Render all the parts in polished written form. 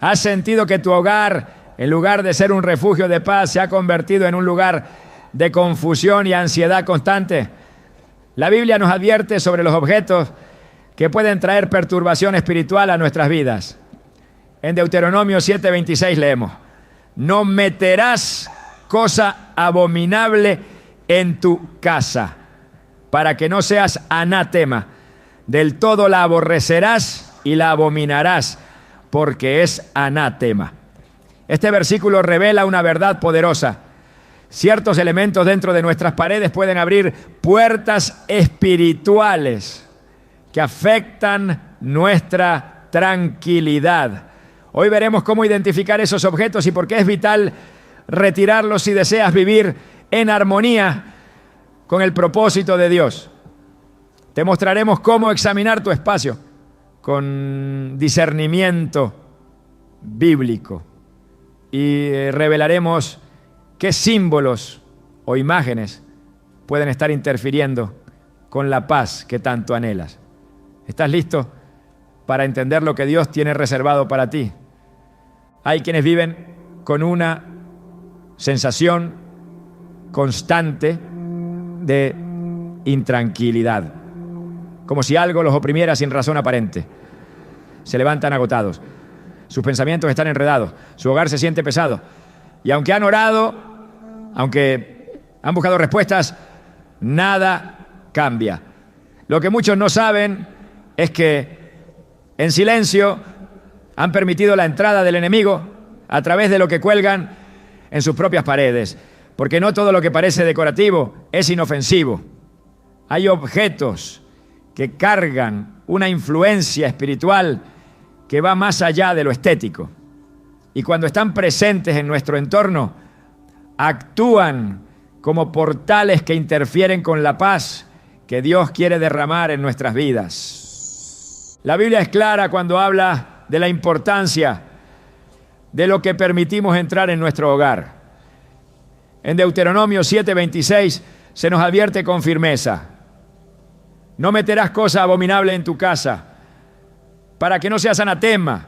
¿Has sentido que tu hogar, en lugar de ser un refugio de paz, se ha convertido en un lugar de confusión y ansiedad constante? La Biblia nos advierte sobre los objetos que pueden traer perturbación espiritual a nuestras vidas. En Deuteronomio 7:26 leemos: no meterás cosa abominable en tu casa, para que no seas anátema. Del todo la aborrecerás y la abominarás, porque es anátema. Este versículo revela una verdad poderosa. Ciertos elementos dentro de nuestras paredes pueden abrir puertas espirituales que afectan nuestra tranquilidad. Hoy veremos cómo identificar esos objetos y por qué es vital retirarlos si deseas vivir en armonía con el propósito de Dios. Te mostraremos cómo examinar tu espacio con discernimiento bíblico y revelaremos qué símbolos o imágenes pueden estar interfiriendo con la paz que tanto anhelas. ¿Estás listo para entender lo que Dios tiene reservado para ti? Hay quienes viven con una sensación constante de intranquilidad, como si algo los oprimiera sin razón aparente. Se levantan agotados, sus pensamientos están enredados, su hogar se siente pesado, y aunque han orado, aunque han buscado respuestas, nada cambia. Lo que muchos no saben es que en silencio han permitido la entrada del enemigo a través de lo que cuelgan en sus propias paredes, porque no todo lo que parece decorativo es inofensivo. Hay objetos que cargan una influencia espiritual que va más allá de lo estético. Y cuando están presentes en nuestro entorno, actúan como portales que interfieren con la paz que Dios quiere derramar en nuestras vidas. La Biblia es clara cuando habla de la importancia de lo que permitimos entrar en nuestro hogar. En Deuteronomio 7:26 se nos advierte con firmeza: no meterás cosa abominable en tu casa, para que no seas anatema.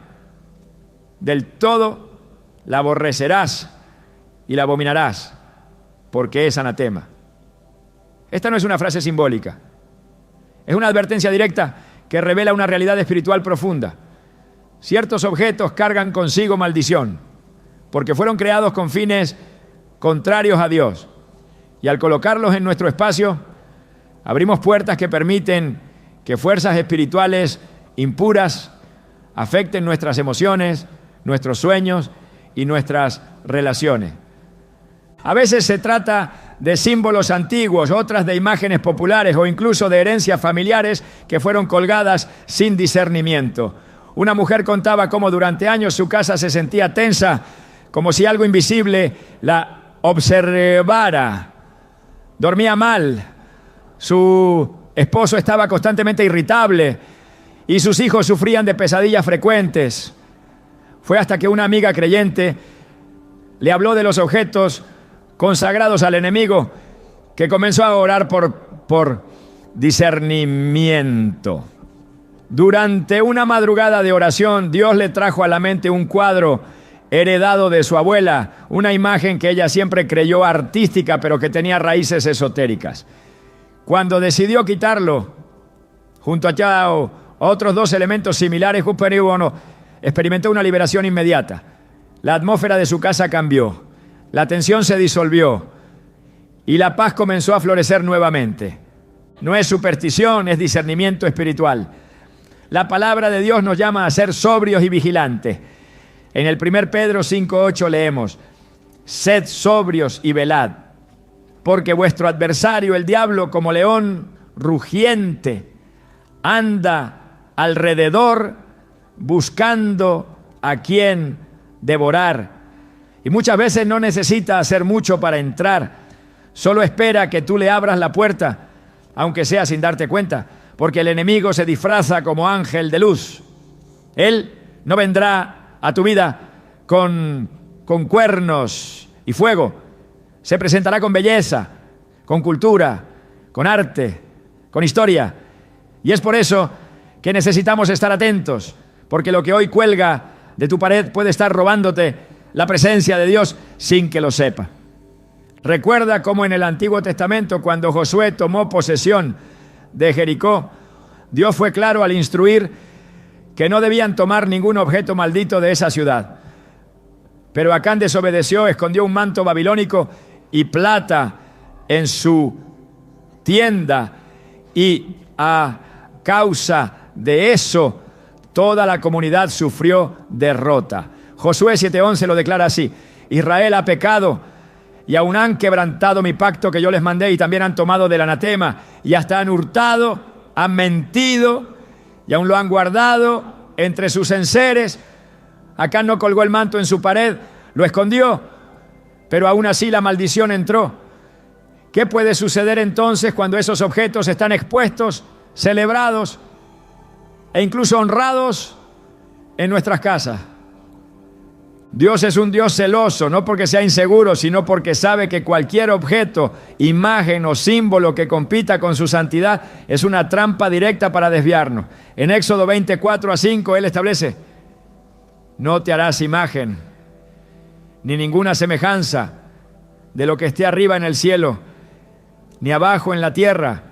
Del todo la aborrecerás y la abominarás, porque es anatema. Esta no es una frase simbólica, es una advertencia directa que revela una realidad espiritual profunda. Ciertos objetos cargan consigo maldición, porque fueron creados con fines contrarios a Dios. Y al colocarlos en nuestro espacio, abrimos puertas que permiten que fuerzas espirituales impuras afecten nuestras emociones, nuestros sueños y nuestras relaciones. A veces se trata de símbolos antiguos, otras de imágenes populares o incluso de herencias familiares que fueron colgadas sin discernimiento. Una mujer contaba cómo durante años su casa se sentía tensa, como si algo invisible la observara. Dormía mal, su esposo estaba constantemente irritable y sus hijos sufrían de pesadillas frecuentes. Fue hasta que una amiga creyente le habló de los objetos consagrados al enemigo que comenzó a orar por discernimiento. Durante una madrugada de oración, Dios le trajo a la mente un cuadro heredado de su abuela, una imagen que ella siempre creyó artística, pero que tenía raíces esotéricas. Cuando decidió quitarlo, junto a otros dos elementos similares, experimentó una liberación inmediata. La atmósfera de su casa cambió, la tensión se disolvió y la paz comenzó a florecer nuevamente. No es superstición, es discernimiento espiritual. La palabra de Dios nos llama a ser sobrios y vigilantes. En el 1 Pedro 5:8 leemos: sed sobrios y velad, porque vuestro adversario, el diablo, como león rugiente, anda alrededor buscando a quien devorar. Y muchas veces no necesita hacer mucho para entrar. Solo espera que tú le abras la puerta, aunque sea sin darte cuenta, porque el enemigo se disfraza como ángel de luz. Él no vendrá a tu vida con cuernos y fuego. Se presentará con belleza, con cultura, con arte, con historia. Y es por eso que necesitamos estar atentos, porque lo que hoy cuelga de tu pared puede estar robándote la presencia de Dios sin que lo sepa. Recuerda cómo en el Antiguo Testamento, cuando Josué tomó posesión de Jericó, Dios fue claro al instruir que no debían tomar ningún objeto maldito de esa ciudad. Pero Acán desobedeció, escondió un manto babilónico y plata en su tienda, y a causa de eso toda la comunidad sufrió derrota. Josué 7:11 lo declara así: Israel ha pecado y aún han quebrantado mi pacto que yo les mandé, y también han tomado del anatema, y hasta han hurtado, han mentido, y aún lo han guardado entre sus enseres. Acán no colgó el manto en su pared, lo escondió, pero aún así la maldición entró. ¿Qué puede suceder entonces cuando esos objetos están expuestos, celebrados e incluso honrados en nuestras casas? Dios es un Dios celoso, no porque sea inseguro, sino porque sabe que cualquier objeto, imagen o símbolo que compita con su santidad es una trampa directa para desviarnos. En Éxodo 24:5 Él establece: no te harás imagen ni ninguna semejanza de lo que esté arriba en el cielo, ni abajo en la tierra,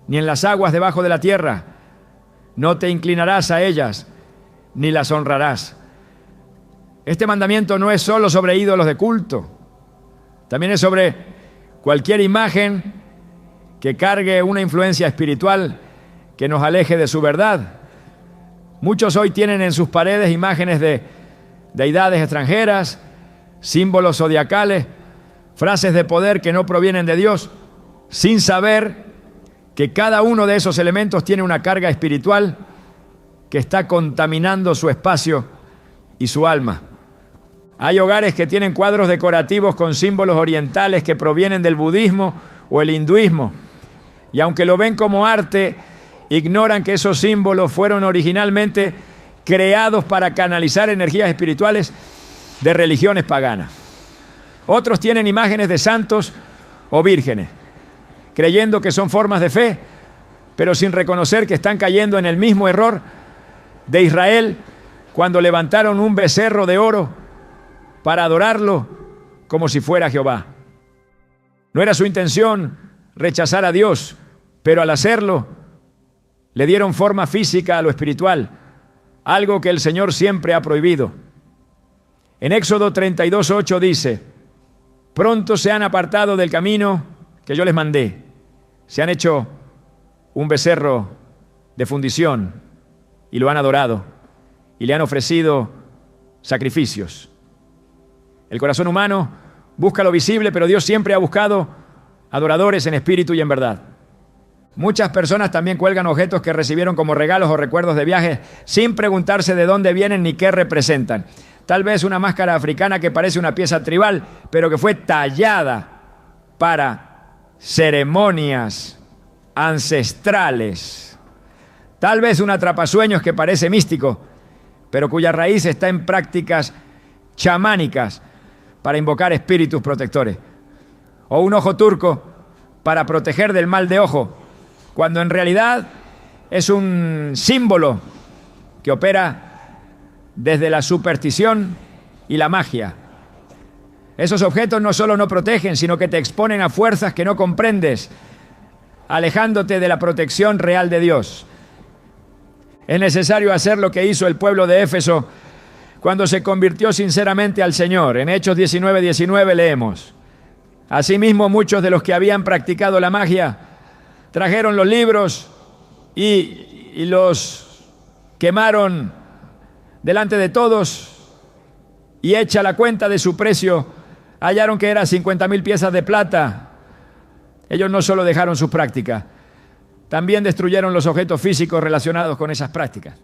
ni en las aguas debajo de la tierra. No te inclinarás a ellas, ni las honrarás. Este mandamiento no es solo sobre ídolos de culto, también es sobre cualquier imagen que cargue una influencia espiritual que nos aleje de su verdad. Muchos hoy tienen en sus paredes imágenes de deidades extranjeras, símbolos zodiacales, frases de poder que no provienen de Dios, sin saber que cada uno de esos elementos tiene una carga espiritual que está contaminando su espacio y su alma. Hay hogares que tienen cuadros decorativos con símbolos orientales que provienen del budismo o el hinduismo, y aunque lo ven como arte, ignoran que esos símbolos fueron originalmente creados para canalizar energías espirituales de religiones paganas. Otros tienen imágenes de santos o vírgenes, creyendo que son formas de fe, pero sin reconocer que están cayendo en el mismo error de Israel cuando levantaron un becerro de oro para adorarlo como si fuera Jehová. No era su intención rechazar a Dios, pero al hacerlo le dieron forma física a lo espiritual, algo que el Señor siempre ha prohibido. En Éxodo 32:8 dice: pronto se han apartado del camino que yo les mandé, se han hecho un becerro de fundición y lo han adorado y le han ofrecido sacrificios. El corazón humano busca lo visible, pero Dios siempre ha buscado adoradores en espíritu y en verdad. Muchas personas también cuelgan objetos que recibieron como regalos o recuerdos de viajes sin preguntarse de dónde vienen ni qué representan. Tal vez una máscara africana que parece una pieza tribal, pero que fue tallada para ceremonias ancestrales. Tal vez un atrapasueños que parece místico, pero cuya raíz está en prácticas chamánicas para invocar espíritus protectores. O un ojo turco para proteger del mal de ojo, cuando en realidad es un símbolo que opera desde la superstición y la magia. Esos objetos no solo no protegen, sino que te exponen a fuerzas que no comprendes, alejándote de la protección real de Dios. Es necesario hacer lo que hizo el pueblo de Éfeso cuando se convirtió sinceramente al Señor. En Hechos 19:19 leemos: asimismo, muchos de los que habían practicado la magia trajeron los libros y los quemaron delante de todos, y hecha la cuenta de su precio, hallaron que eran 50,000 piezas de plata. Ellos no solo dejaron sus prácticas, también destruyeron los objetos físicos relacionados con esas prácticas.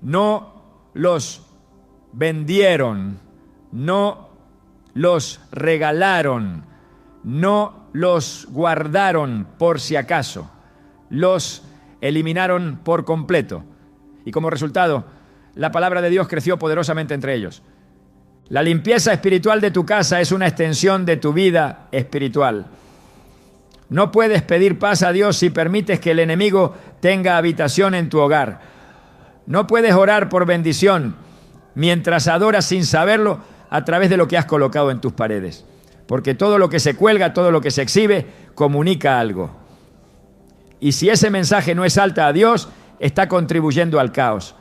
No los vendieron, no los regalaron, no los guardaron por si acaso, los eliminaron por completo. Y como resultado, la palabra de Dios creció poderosamente entre ellos. La limpieza espiritual de tu casa es una extensión de tu vida espiritual. No puedes pedir paz a Dios si permites que el enemigo tenga habitación en tu hogar. No puedes orar por bendición mientras adoras sin saberlo a través de lo que has colocado en tus paredes. Porque todo lo que se cuelga, todo lo que se exhibe, comunica algo. Y si ese mensaje no exalta a Dios, está contribuyendo al caos.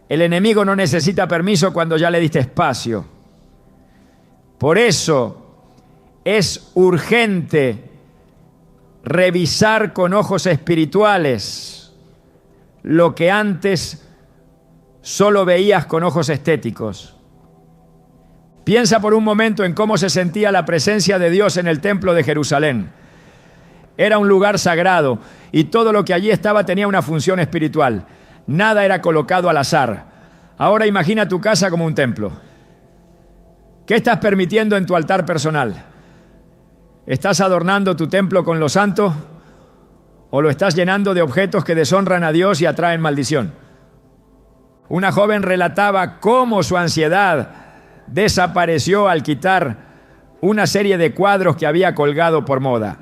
El enemigo no necesita permiso cuando ya le diste espacio. Por eso es urgente revisar con ojos espirituales lo que antes solo veías con ojos estéticos. Piensa por un momento en cómo se sentía la presencia de Dios en el templo de Jerusalén. Era un lugar sagrado y todo lo que allí estaba tenía una función espiritual. Nada era colocado al azar. Ahora imagina tu casa como un templo. ¿Qué estás permitiendo en tu altar personal? ¿Estás adornando tu templo con lo santo o lo estás llenando de objetos que deshonran a Dios y atraen maldición? Una joven relataba cómo su ansiedad desapareció al quitar una serie de cuadros que había colgado por moda.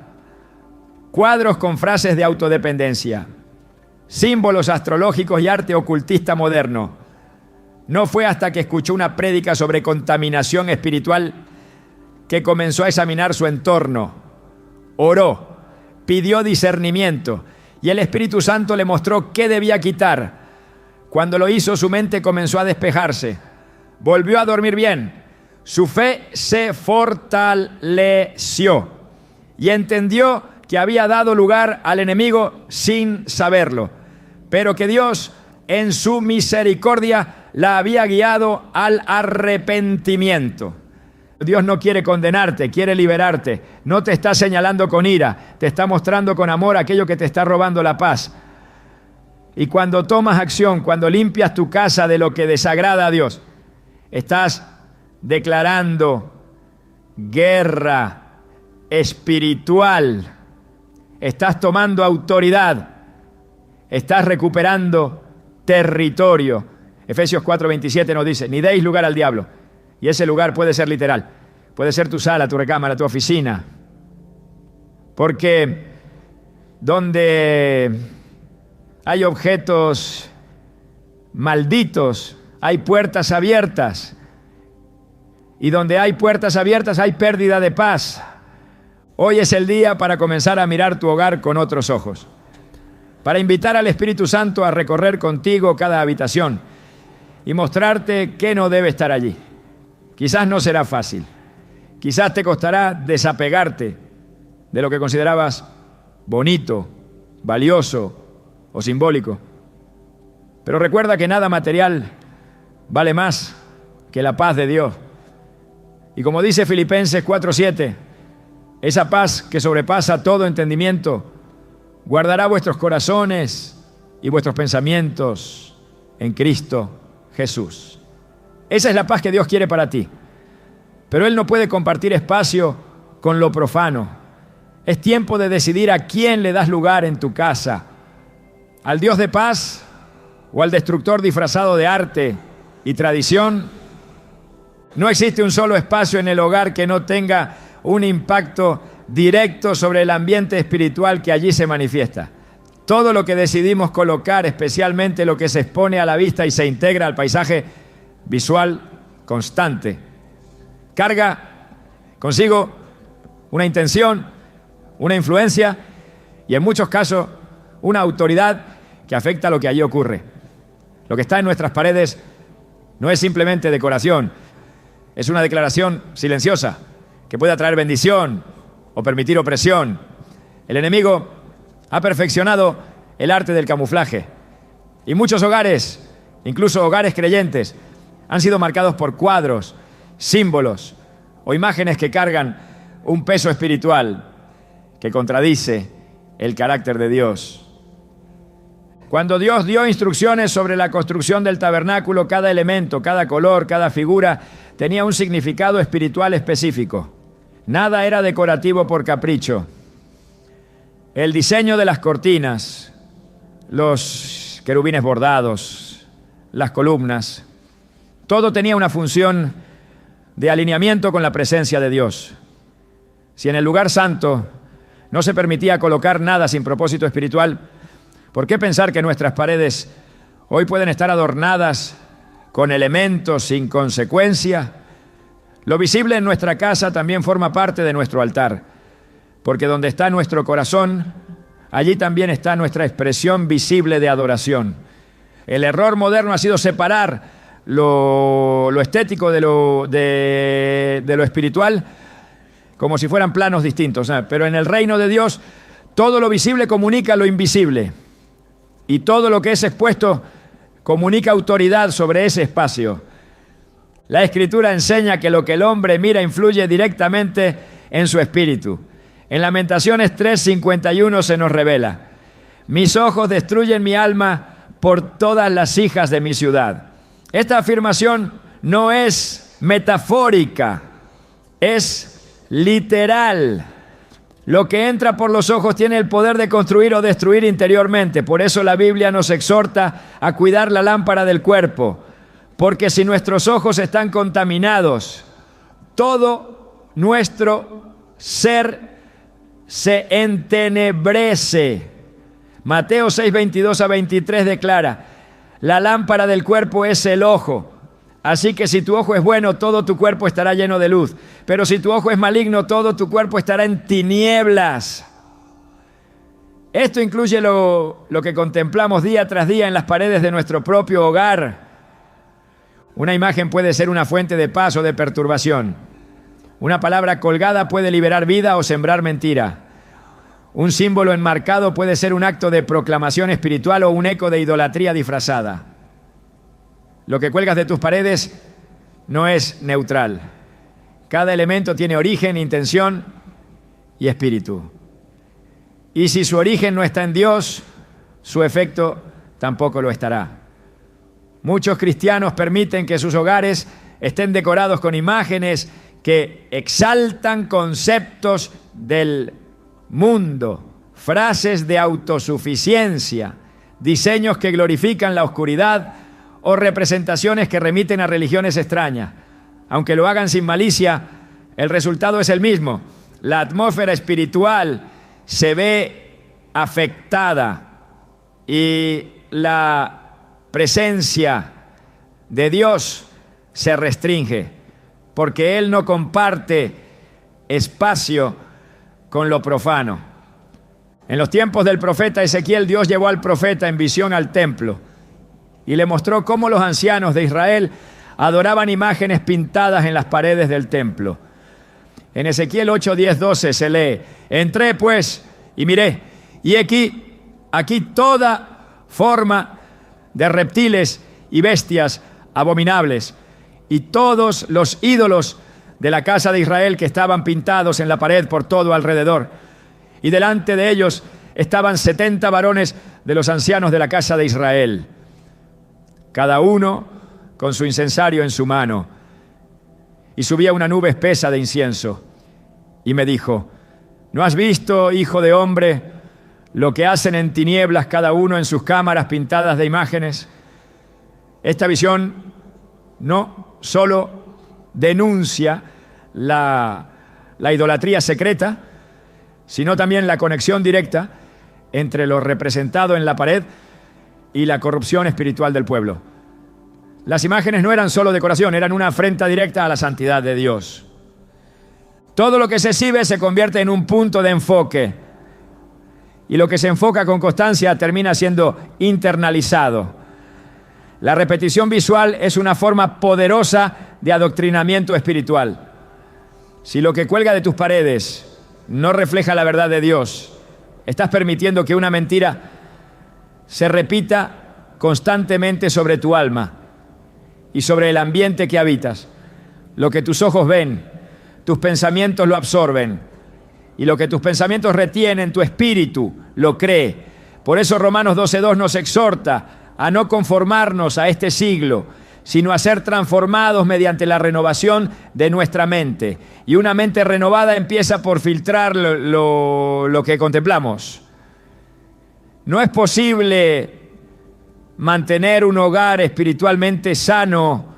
Cuadros con frases de autodependencia, símbolos astrológicos y arte ocultista moderno. No fue hasta que escuchó una prédica sobre contaminación espiritual que comenzó a examinar su entorno. Oró, pidió discernimiento y el Espíritu Santo le mostró qué debía quitar. Cuando lo hizo, su mente comenzó a despejarse. Volvió a dormir bien. Su fe se fortaleció y entendió que había dado lugar al enemigo sin saberlo, pero que Dios, en su misericordia, la había guiado al arrepentimiento. Dios no quiere condenarte, quiere liberarte. No te está señalando con ira, te está mostrando con amor aquello que te está robando la paz. Y cuando tomas acción, cuando limpias tu casa de lo que desagrada a Dios, estás declarando guerra espiritual. Estás tomando autoridad. Estás recuperando territorio. Efesios 4:27 nos dice, ni deis lugar al diablo. Y ese lugar puede ser literal. Puede ser tu sala, tu recámara, tu oficina. Porque donde hay objetos malditos, hay puertas abiertas. Y donde hay puertas abiertas hay pérdida de paz. Hoy es el día para comenzar a mirar tu hogar con otros ojos. Para invitar al Espíritu Santo a recorrer contigo cada habitación y mostrarte qué no debe estar allí. Quizás no será fácil. Quizás te costará desapegarte de lo que considerabas bonito, valioso o simbólico. Pero recuerda que nada material vale más que la paz de Dios. Y como dice Filipenses 4:7, esa paz que sobrepasa todo entendimiento guardará vuestros corazones y vuestros pensamientos en Cristo Jesús. Esa es la paz que Dios quiere para ti. Pero Él no puede compartir espacio con lo profano. Es tiempo de decidir a quién le das lugar en tu casa. ¿Al Dios de paz o al destructor disfrazado de arte y tradición? No existe un solo espacio en el hogar que no tenga un impacto directo sobre el ambiente espiritual que allí se manifiesta. Todo lo que decidimos colocar, especialmente lo que se expone a la vista y se integra al paisaje visual constante, carga consigo una intención, una influencia y en muchos casos una autoridad que afecta a lo que allí ocurre. Lo que está en nuestras paredes no es simplemente decoración, es una declaración silenciosa que puede atraer bendición o permitir opresión. El enemigo ha perfeccionado el arte del camuflaje y muchos hogares, incluso hogares creyentes, han sido marcados por cuadros, símbolos o imágenes que cargan un peso espiritual que contradice el carácter de Dios. Cuando Dios dio instrucciones sobre la construcción del tabernáculo, cada elemento, cada color, cada figura tenía un significado espiritual específico. Nada era decorativo por capricho. El diseño de las cortinas, los querubines bordados, las columnas, todo tenía una función de alineamiento con la presencia de Dios. Si en el lugar santo no se permitía colocar nada sin propósito espiritual, ¿por qué pensar que nuestras paredes hoy pueden estar adornadas con elementos sin consecuencia. Lo visible en nuestra casa también forma parte de nuestro altar, porque donde está nuestro corazón, allí también está nuestra expresión visible de adoración. El error moderno ha sido separar lo estético de lo espiritual como si fueran planos distintos. Pero en el reino de Dios, todo lo visible comunica lo invisible, y todo lo que es expuesto comunica autoridad sobre ese espacio. La Escritura enseña que lo que el hombre mira influye directamente en su espíritu. En Lamentaciones 3:51 se nos revela: mis ojos destruyen mi alma por todas las hijas de mi ciudad. Esta afirmación no es metafórica, es literal. Lo que entra por los ojos tiene el poder de construir o destruir interiormente. Por eso la Biblia nos exhorta a cuidar la lámpara del cuerpo, porque si nuestros ojos están contaminados, todo nuestro ser se entenebrece. Mateo 6:22-23 declara: la lámpara del cuerpo es el ojo. Así que si tu ojo es bueno, todo tu cuerpo estará lleno de luz. Pero si tu ojo es maligno, todo tu cuerpo estará en tinieblas. Esto incluye lo que contemplamos día tras día en las paredes de nuestro propio hogar. Una imagen puede ser una fuente de paz o de perturbación. Una palabra colgada puede liberar vida o sembrar mentira. Un símbolo enmarcado puede ser un acto de proclamación espiritual o un eco de idolatría disfrazada. Lo que cuelgas de tus paredes no es neutral. Cada elemento tiene origen, intención y espíritu. Y si su origen no está en Dios, su efecto tampoco lo estará. Muchos cristianos permiten que sus hogares estén decorados con imágenes que exaltan conceptos del mundo, frases de autosuficiencia, diseños que glorifican la oscuridad o representaciones que remiten a religiones extrañas. Aunque lo hagan sin malicia, el resultado es el mismo. La atmósfera espiritual se ve afectada y la presencia de Dios se restringe, porque Él no comparte espacio con lo profano. En los tiempos del profeta Ezequiel, Dios llevó al profeta en visión al templo y le mostró cómo los ancianos de Israel adoraban imágenes pintadas en las paredes del templo. En Ezequiel 8:10-12 se lee: entré pues y miré, y aquí toda forma de reptiles y bestias abominables, y todos los ídolos de la casa de Israel que estaban pintados en la pared por todo alrededor. Y delante de ellos estaban 70 varones de los ancianos de la casa de Israel, cada uno con su incensario en su mano. Y subía una nube espesa de incienso. Y me dijo: ¿no has visto, hijo de hombre, lo que hacen en tinieblas cada uno en sus cámaras pintadas de imágenes? Esta visión no solo denuncia la idolatría secreta, sino también la conexión directa entre lo representado en la pared y la corrupción espiritual del pueblo. Las imágenes no eran solo decoración, eran una afrenta directa a la santidad de Dios. Todo lo que se exhibe se convierte en un punto de enfoque, y lo que se enfoca con constancia termina siendo internalizado. La repetición visual es una forma poderosa de adoctrinamiento espiritual. Si lo que cuelga de tus paredes no refleja la verdad de Dios, estás permitiendo que una mentira se repita constantemente sobre tu alma y sobre el ambiente que habitas. Lo que tus ojos ven, tus pensamientos lo absorben, y lo que tus pensamientos retienen, tu espíritu lo cree. Por eso Romanos 12:2 nos exhorta a no conformarnos a este siglo, sino a ser transformados mediante la renovación de nuestra mente. Y una mente renovada empieza por filtrar lo que contemplamos. No es posible mantener un hogar espiritualmente sano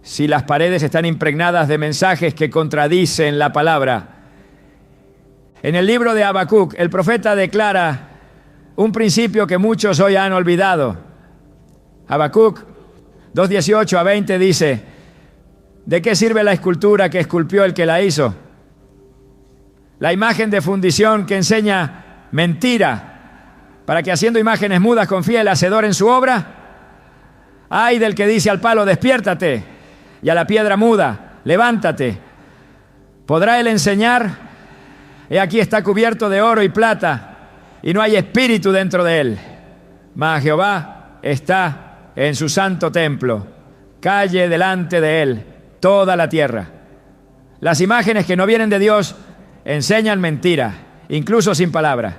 si las paredes están impregnadas de mensajes que contradicen la palabra. En el libro de Habacuc, el profeta declara un principio que muchos hoy han olvidado. Habacuc 2:18 a 20 dice: ¿de qué sirve la escultura que esculpió el que la hizo? La imagen de fundición que enseña mentira, para que haciendo imágenes mudas confíe el hacedor en su obra. Ay del que dice al palo, despiértate, y a la piedra muda, levántate. ¿Podrá él enseñar? He aquí está cubierto de oro y plata, y no hay espíritu dentro de él. Mas Jehová está en su santo templo. Calle delante de él toda la tierra. Las imágenes que no vienen de Dios enseñan mentira, incluso sin palabras,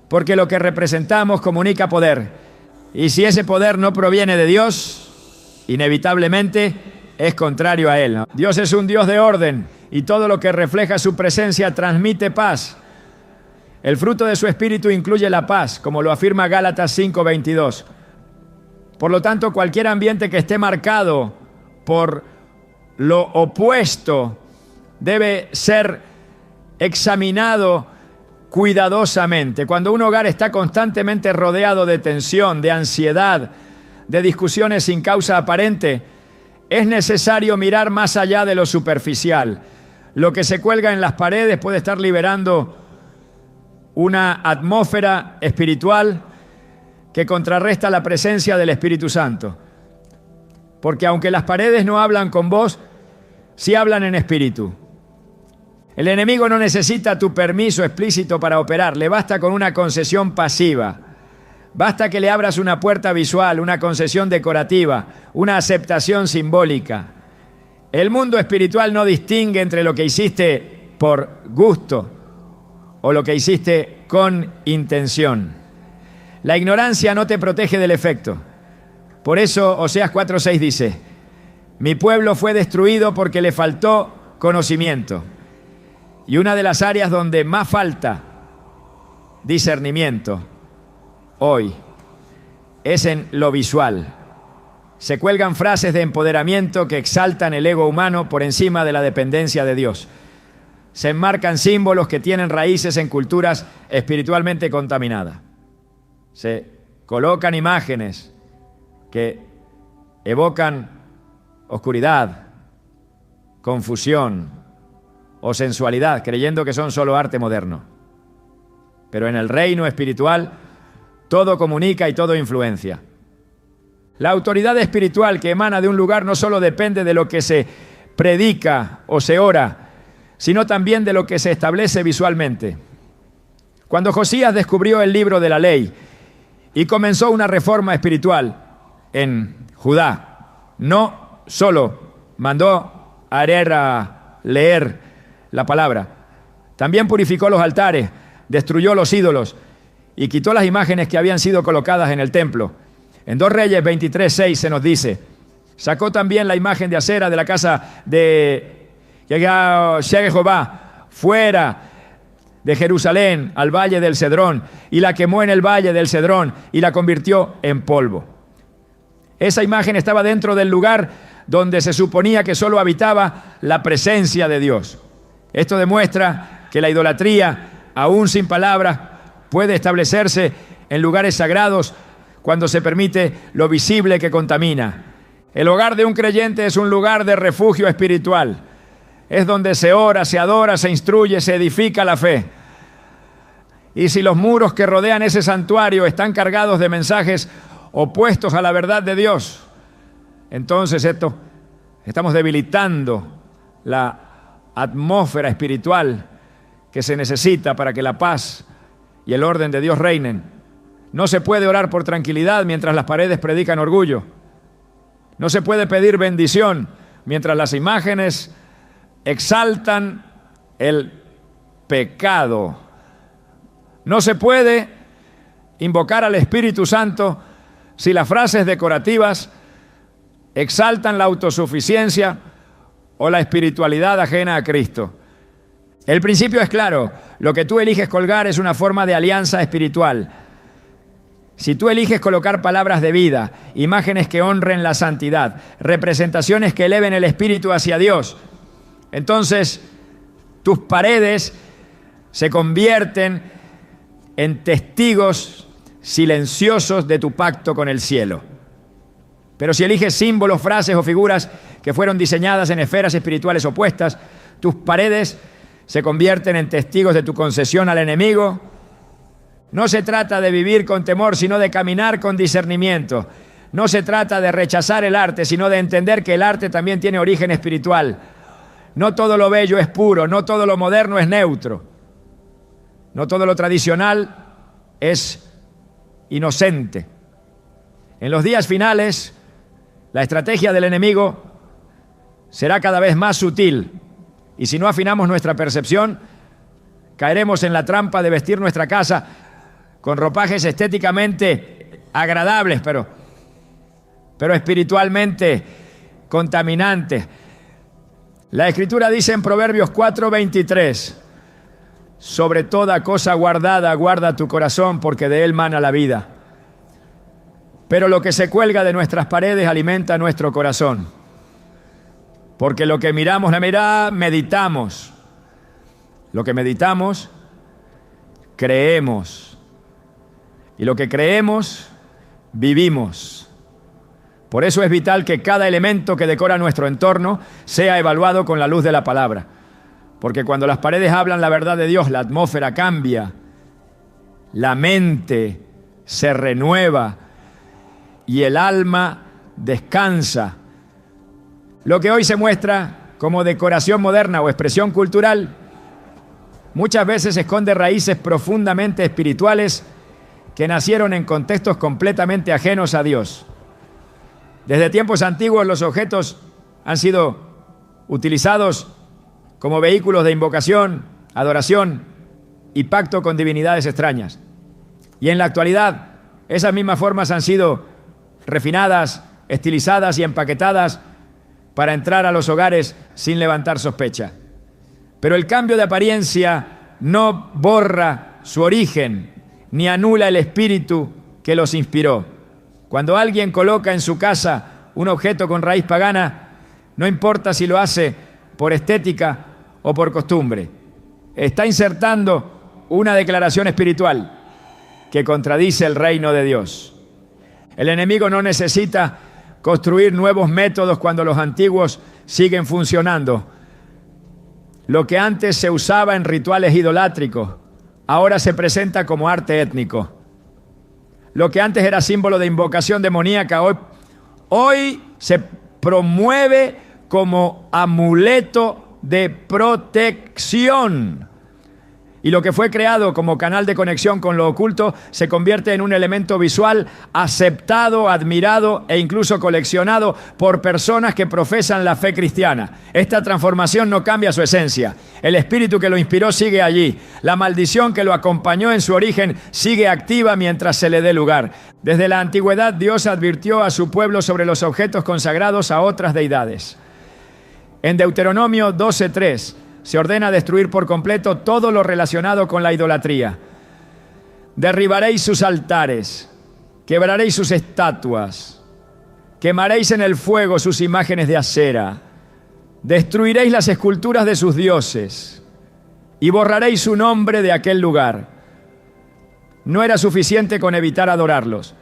porque lo que representamos comunica poder. Y si ese poder no proviene de Dios, inevitablemente es contrario a Él, ¿no? Dios es un Dios de orden y todo lo que refleja su presencia transmite paz. El fruto de su espíritu incluye la paz, como lo afirma Gálatas 5:22. Por lo tanto, cualquier ambiente que esté marcado por lo opuesto debe ser examinado cuidadosamente. Cuando un hogar está constantemente rodeado de tensión, de ansiedad, de discusiones sin causa aparente, es necesario mirar más allá de lo superficial. Lo que se cuelga en las paredes puede estar liberando una atmósfera espiritual que contrarresta la presencia del Espíritu Santo. Porque aunque las paredes no hablan con voz, sí hablan en espíritu. El enemigo no necesita tu permiso explícito para operar, le basta con una concesión pasiva. Basta que le abras una puerta visual, una concesión decorativa, una aceptación simbólica. El mundo espiritual no distingue entre lo que hiciste por gusto o lo que hiciste con intención. La ignorancia no te protege del efecto. Por eso Oseas 4:6 dice: mi pueblo fue destruido porque le faltó conocimiento. Y una de las áreas donde más falta discernimiento hoy es en lo visual. Se cuelgan frases de empoderamiento que exaltan el ego humano por encima de la dependencia de Dios. Se enmarcan símbolos que tienen raíces en culturas espiritualmente contaminadas. Se colocan imágenes que evocan oscuridad, confusión o sensualidad, creyendo que son solo arte moderno. Pero en el reino espiritual todo comunica y todo influencia. La autoridad espiritual que emana de un lugar no solo depende de lo que se predica o se ora, sino también de lo que se establece visualmente. Cuando Josías descubrió el libro de la ley y comenzó una reforma espiritual en Judá, no solo mandó a leer la palabra, también purificó los altares, destruyó los ídolos y quitó las imágenes que habían sido colocadas en el templo. En 2 Reyes 23:6 se nos dice: sacó también la imagen de acera de la casa de Jehová fuera de Jerusalén al valle del Cedrón, y la quemó en el valle del Cedrón y la convirtió en polvo. Esa imagen estaba dentro del lugar donde se suponía que solo habitaba la presencia de Dios. Esto demuestra que la idolatría, aún sin palabras, puede establecerse en lugares sagrados cuando se permite lo visible que contamina. El hogar de un creyente es un lugar de refugio espiritual. Es donde se ora, se adora, se instruye, se edifica la fe. Y si los muros que rodean ese santuario están cargados de mensajes opuestos a la verdad de Dios, entonces estamos debilitando la atmósfera espiritual que se necesita para que la paz y el orden de Dios reinen. No se puede orar por tranquilidad mientras las paredes predican orgullo. No se puede pedir bendición mientras las imágenes exaltan el pecado. No se puede invocar al Espíritu Santo si las frases decorativas exaltan la autosuficiencia o la espiritualidad ajena a Cristo. El principio es claro: lo que tú eliges colgar es una forma de alianza espiritual. Si tú eliges colocar palabras de vida, imágenes que honren la santidad, representaciones que eleven el espíritu hacia Dios, entonces tus paredes se convierten en testigos silenciosos de tu pacto con el cielo. Pero si eliges símbolos, frases o figuras que fueron diseñadas en esferas espirituales opuestas, tus paredes se convierten en testigos de tu concesión al enemigo. No se trata de vivir con temor, sino de caminar con discernimiento. No se trata de rechazar el arte, sino de entender que el arte también tiene origen espiritual. No todo lo bello es puro, no todo lo moderno es neutro. No todo lo tradicional es inocente. En los días finales, la estrategia del enemigo será cada vez más sutil. Y si no afinamos nuestra percepción, caeremos en la trampa de vestir nuestra casa con ropajes estéticamente agradables, pero espiritualmente contaminantes. La Escritura dice en Proverbios 4:23, sobre toda cosa guardada, guarda tu corazón, porque de él mana la vida. Pero lo que se cuelga de nuestras paredes alimenta nuestro corazón. Porque lo que miramos, meditamos. Lo que meditamos, creemos. Y lo que creemos, vivimos. Por eso es vital que cada elemento que decora nuestro entorno sea evaluado con la luz de la palabra. Porque cuando las paredes hablan la verdad de Dios, la atmósfera cambia, la mente se renueva y el alma descansa. Lo que hoy se muestra como decoración moderna o expresión cultural muchas veces esconde raíces profundamente espirituales que nacieron en contextos completamente ajenos a Dios. Desde tiempos antiguos los objetos han sido utilizados como vehículos de invocación, adoración y pacto con divinidades extrañas. Y en la actualidad esas mismas formas han sido refinadas, estilizadas y empaquetadas para entrar a los hogares sin levantar sospecha. Pero el cambio de apariencia no borra su origen ni anula el espíritu que los inspiró. Cuando alguien coloca en su casa un objeto con raíz pagana, no importa si lo hace por estética o por costumbre, está insertando una declaración espiritual que contradice el reino de Dios. El enemigo no necesita construir nuevos métodos cuando los antiguos siguen funcionando. Lo que antes se usaba en rituales idolátricos, ahora se presenta como arte étnico. Lo que antes era símbolo de invocación demoníaca, hoy se promueve como amuleto de protección. Y lo que fue creado como canal de conexión con lo oculto se convierte en un elemento visual aceptado, admirado e incluso coleccionado por personas que profesan la fe cristiana. Esta transformación no cambia su esencia. El espíritu que lo inspiró sigue allí. La maldición que lo acompañó en su origen sigue activa mientras se le dé lugar. Desde la antigüedad, Dios advirtió a su pueblo sobre los objetos consagrados a otras deidades. En Deuteronomio 12:3 se ordena destruir por completo todo lo relacionado con la idolatría. Derribaréis sus altares, quebraréis sus estatuas, quemaréis en el fuego sus imágenes de acera, destruiréis las esculturas de sus dioses y borraréis su nombre de aquel lugar. No era suficiente con evitar adorarlos.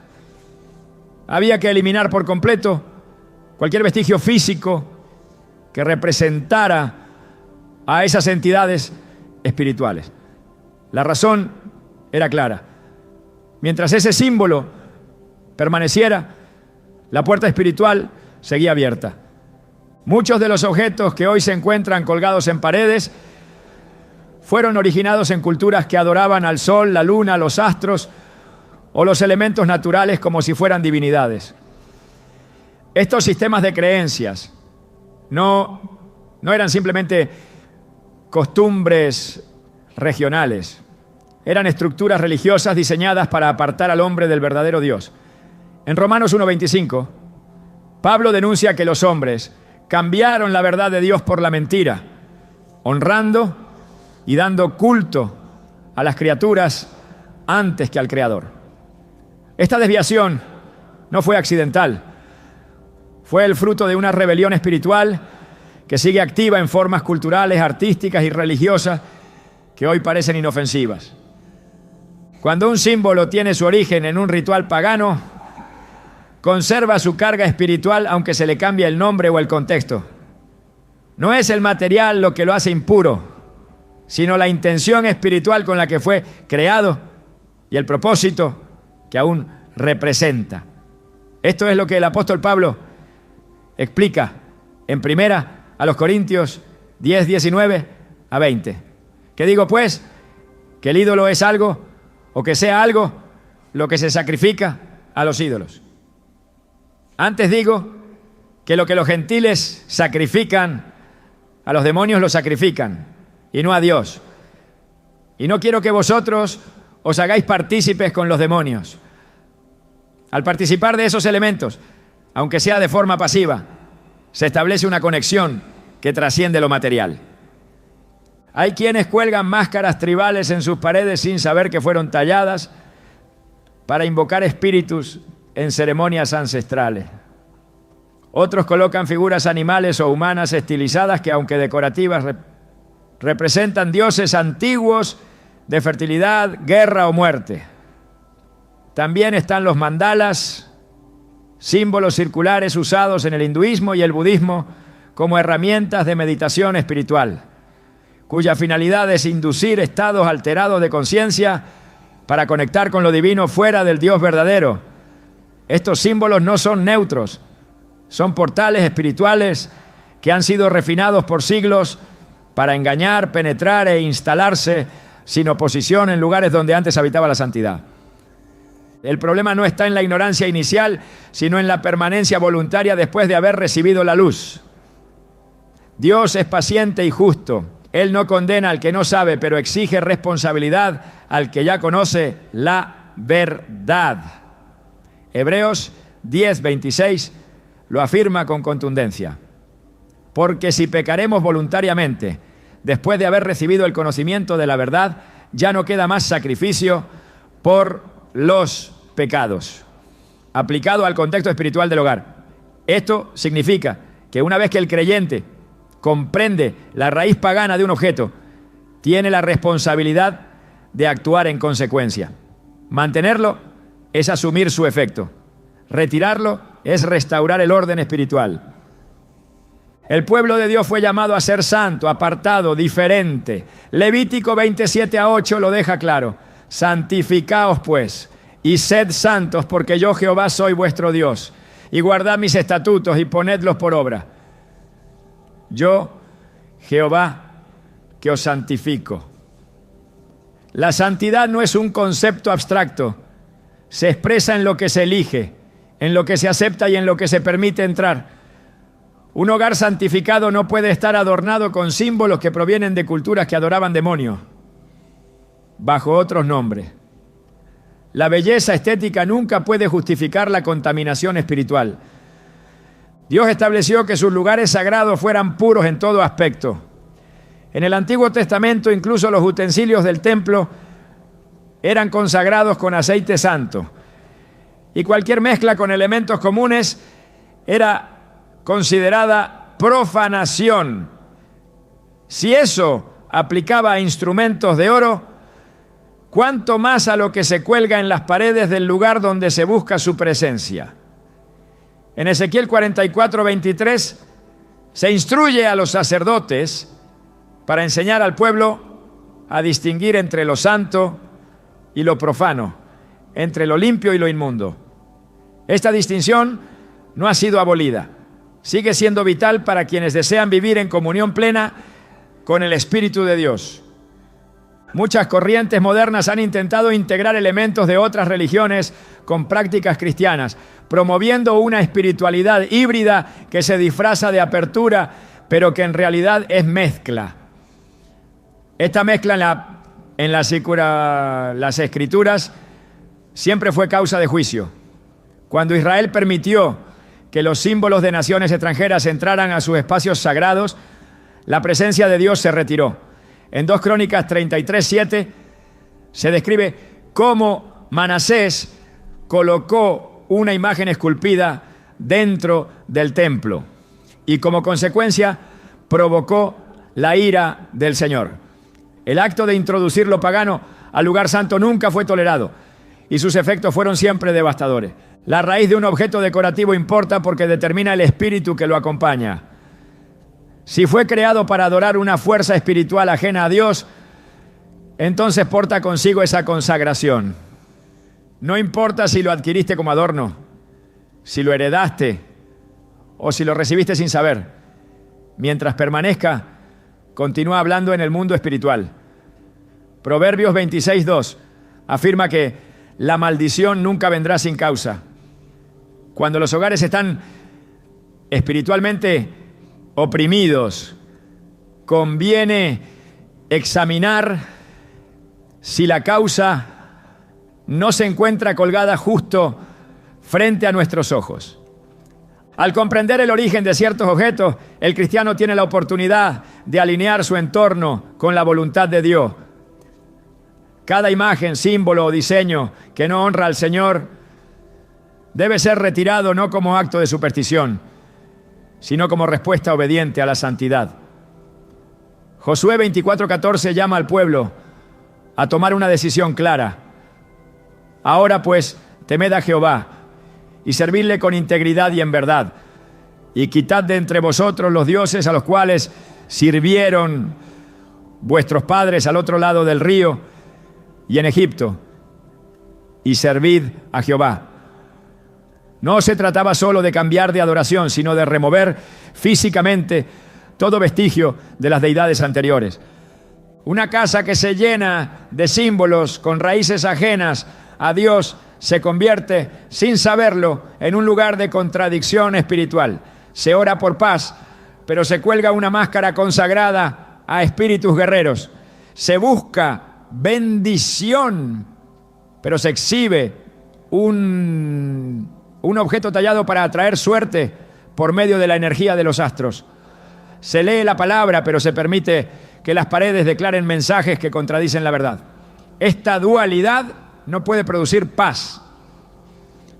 Había que eliminar por completo cualquier vestigio físico que representara a esas entidades espirituales. La razón era clara. Mientras ese símbolo permaneciera, la puerta espiritual seguía abierta. Muchos de los objetos que hoy se encuentran colgados en paredes fueron originados en culturas que adoraban al sol, la luna, los astros o los elementos naturales como si fueran divinidades. Estos sistemas de creencias no eran simplemente costumbres regionales. Eran estructuras religiosas diseñadas para apartar al hombre del verdadero Dios. En Romanos 1:25, Pablo denuncia que los hombres cambiaron la verdad de Dios por la mentira, honrando y dando culto a las criaturas antes que al Creador. Esta desviación no fue accidental. Fue el fruto de una rebelión espiritual que sigue activa en formas culturales, artísticas y religiosas que hoy parecen inofensivas. Cuando un símbolo tiene su origen en un ritual pagano, conserva su carga espiritual aunque se le cambie el nombre o el contexto. No es el material lo que lo hace impuro, sino la intención espiritual con la que fue creado y el propósito que aún representa. Esto es lo que el apóstol Pablo explica en primera a los Corintios 10, 19 a 20. ¿Qué digo pues? Que el ídolo es algo, o que sea algo, lo que se sacrifica a los ídolos. Antes digo que lo que los gentiles sacrifican, a los demonios lo sacrifican, y no a Dios. Y no quiero que vosotros os hagáis partícipes con los demonios. Al participar de esos elementos, aunque sea de forma pasiva, se establece una conexión que trasciende lo material. Hay quienes cuelgan máscaras tribales en sus paredes sin saber que fueron talladas para invocar espíritus en ceremonias ancestrales. Otros colocan figuras animales o humanas estilizadas que, aunque decorativas, representan dioses antiguos de fertilidad, guerra o muerte. También están los mandalas, símbolos circulares usados en el hinduismo y el budismo como herramientas de meditación espiritual, cuya finalidad es inducir estados alterados de conciencia para conectar con lo divino fuera del Dios verdadero. Estos símbolos no son neutros, son portales espirituales que han sido refinados por siglos para engañar, penetrar e instalarse sin oposición en lugares donde antes habitaba la santidad. El problema no está en la ignorancia inicial, sino en la permanencia voluntaria después de haber recibido la luz. Dios es paciente y justo. Él no condena al que no sabe, pero exige responsabilidad al que ya conoce la verdad. Hebreos 10:26 lo afirma con contundencia. Porque si pecaremos voluntariamente, después de haber recibido el conocimiento de la verdad, ya no queda más sacrificio por los pecados. Aplicado al contexto espiritual del hogar. Esto significa que una vez que el creyente comprende la raíz pagana de un objeto, tiene la responsabilidad de actuar en consecuencia. Mantenerlo es asumir su efecto. Retirarlo es restaurar el orden espiritual. El pueblo de Dios fue llamado a ser santo, apartado, diferente. Levítico 27:8 lo deja claro. Santificaos pues, y sed santos, porque yo Jehová soy vuestro Dios. Y guardad mis estatutos y ponedlos por obra. Yo, Jehová, que os santifico. La santidad no es un concepto abstracto. Se expresa en lo que se elige, en lo que se acepta y en lo que se permite entrar. Un hogar santificado no puede estar adornado con símbolos que provienen de culturas que adoraban demonios, bajo otros nombres. La belleza estética nunca puede justificar la contaminación espiritual. Dios estableció que sus lugares sagrados fueran puros en todo aspecto. En el Antiguo Testamento, incluso los utensilios del templo eran consagrados con aceite santo. Y cualquier mezcla con elementos comunes era considerada profanación. Si eso aplicaba a instrumentos de oro, cuánto más a lo que se cuelga en las paredes del lugar donde se busca su presencia. En Ezequiel 44:23 se instruye a los sacerdotes para enseñar al pueblo a distinguir entre lo santo y lo profano, entre lo limpio y lo inmundo. Esta distinción no ha sido abolida. Sigue siendo vital para quienes desean vivir en comunión plena con el Espíritu de Dios. Muchas corrientes modernas han intentado integrar elementos de otras religiones con prácticas cristianas, promoviendo una espiritualidad híbrida que se disfraza de apertura, pero que en realidad es mezcla. Esta mezcla en las Escrituras siempre fue causa de juicio. Cuando Israel permitió que los símbolos de naciones extranjeras entraran a sus espacios sagrados, la presencia de Dios se retiró. En 2 Crónicas 33:7 se describe cómo Manasés colocó una imagen esculpida dentro del templo y como consecuencia provocó la ira del Señor. El acto de introducir lo pagano al lugar santo nunca fue tolerado y sus efectos fueron siempre devastadores. La raíz de un objeto decorativo importa porque determina el espíritu que lo acompaña. Si fue creado para adorar una fuerza espiritual ajena a Dios, entonces porta consigo esa consagración. No importa si lo adquiriste como adorno, si lo heredaste o si lo recibiste sin saber. Mientras permanezca, continúa hablando en el mundo espiritual. Proverbios 26:2 afirma que la maldición nunca vendrá sin causa. Cuando los hogares están espiritualmente oprimidos, conviene examinar si la causa no se encuentra colgada justo frente a nuestros ojos. Al comprender el origen de ciertos objetos, el cristiano tiene la oportunidad de alinear su entorno con la voluntad de Dios. Cada imagen, símbolo o diseño que no honra al Señor debe ser retirado no como acto de superstición, sino como respuesta obediente a la santidad. Josué 24:14 llama al pueblo a tomar una decisión clara. Ahora pues, temed a Jehová y servidle con integridad y en verdad, y quitad de entre vosotros los dioses a los cuales sirvieron vuestros padres al otro lado del río y en Egipto, y servid a Jehová. No se trataba solo de cambiar de adoración, sino de remover físicamente todo vestigio de las deidades anteriores. Una casa que se llena de símbolos con raíces ajenas a Dios se convierte, sin saberlo, en un lugar de contradicción espiritual. Se ora por paz, pero se cuelga una máscara consagrada a espíritus guerreros. Se busca bendición, pero se exhibe un objeto tallado para atraer suerte por medio de la energía de los astros. Se lee la palabra, pero se permite que las paredes declaren mensajes que contradicen la verdad. Esta dualidad no puede producir paz.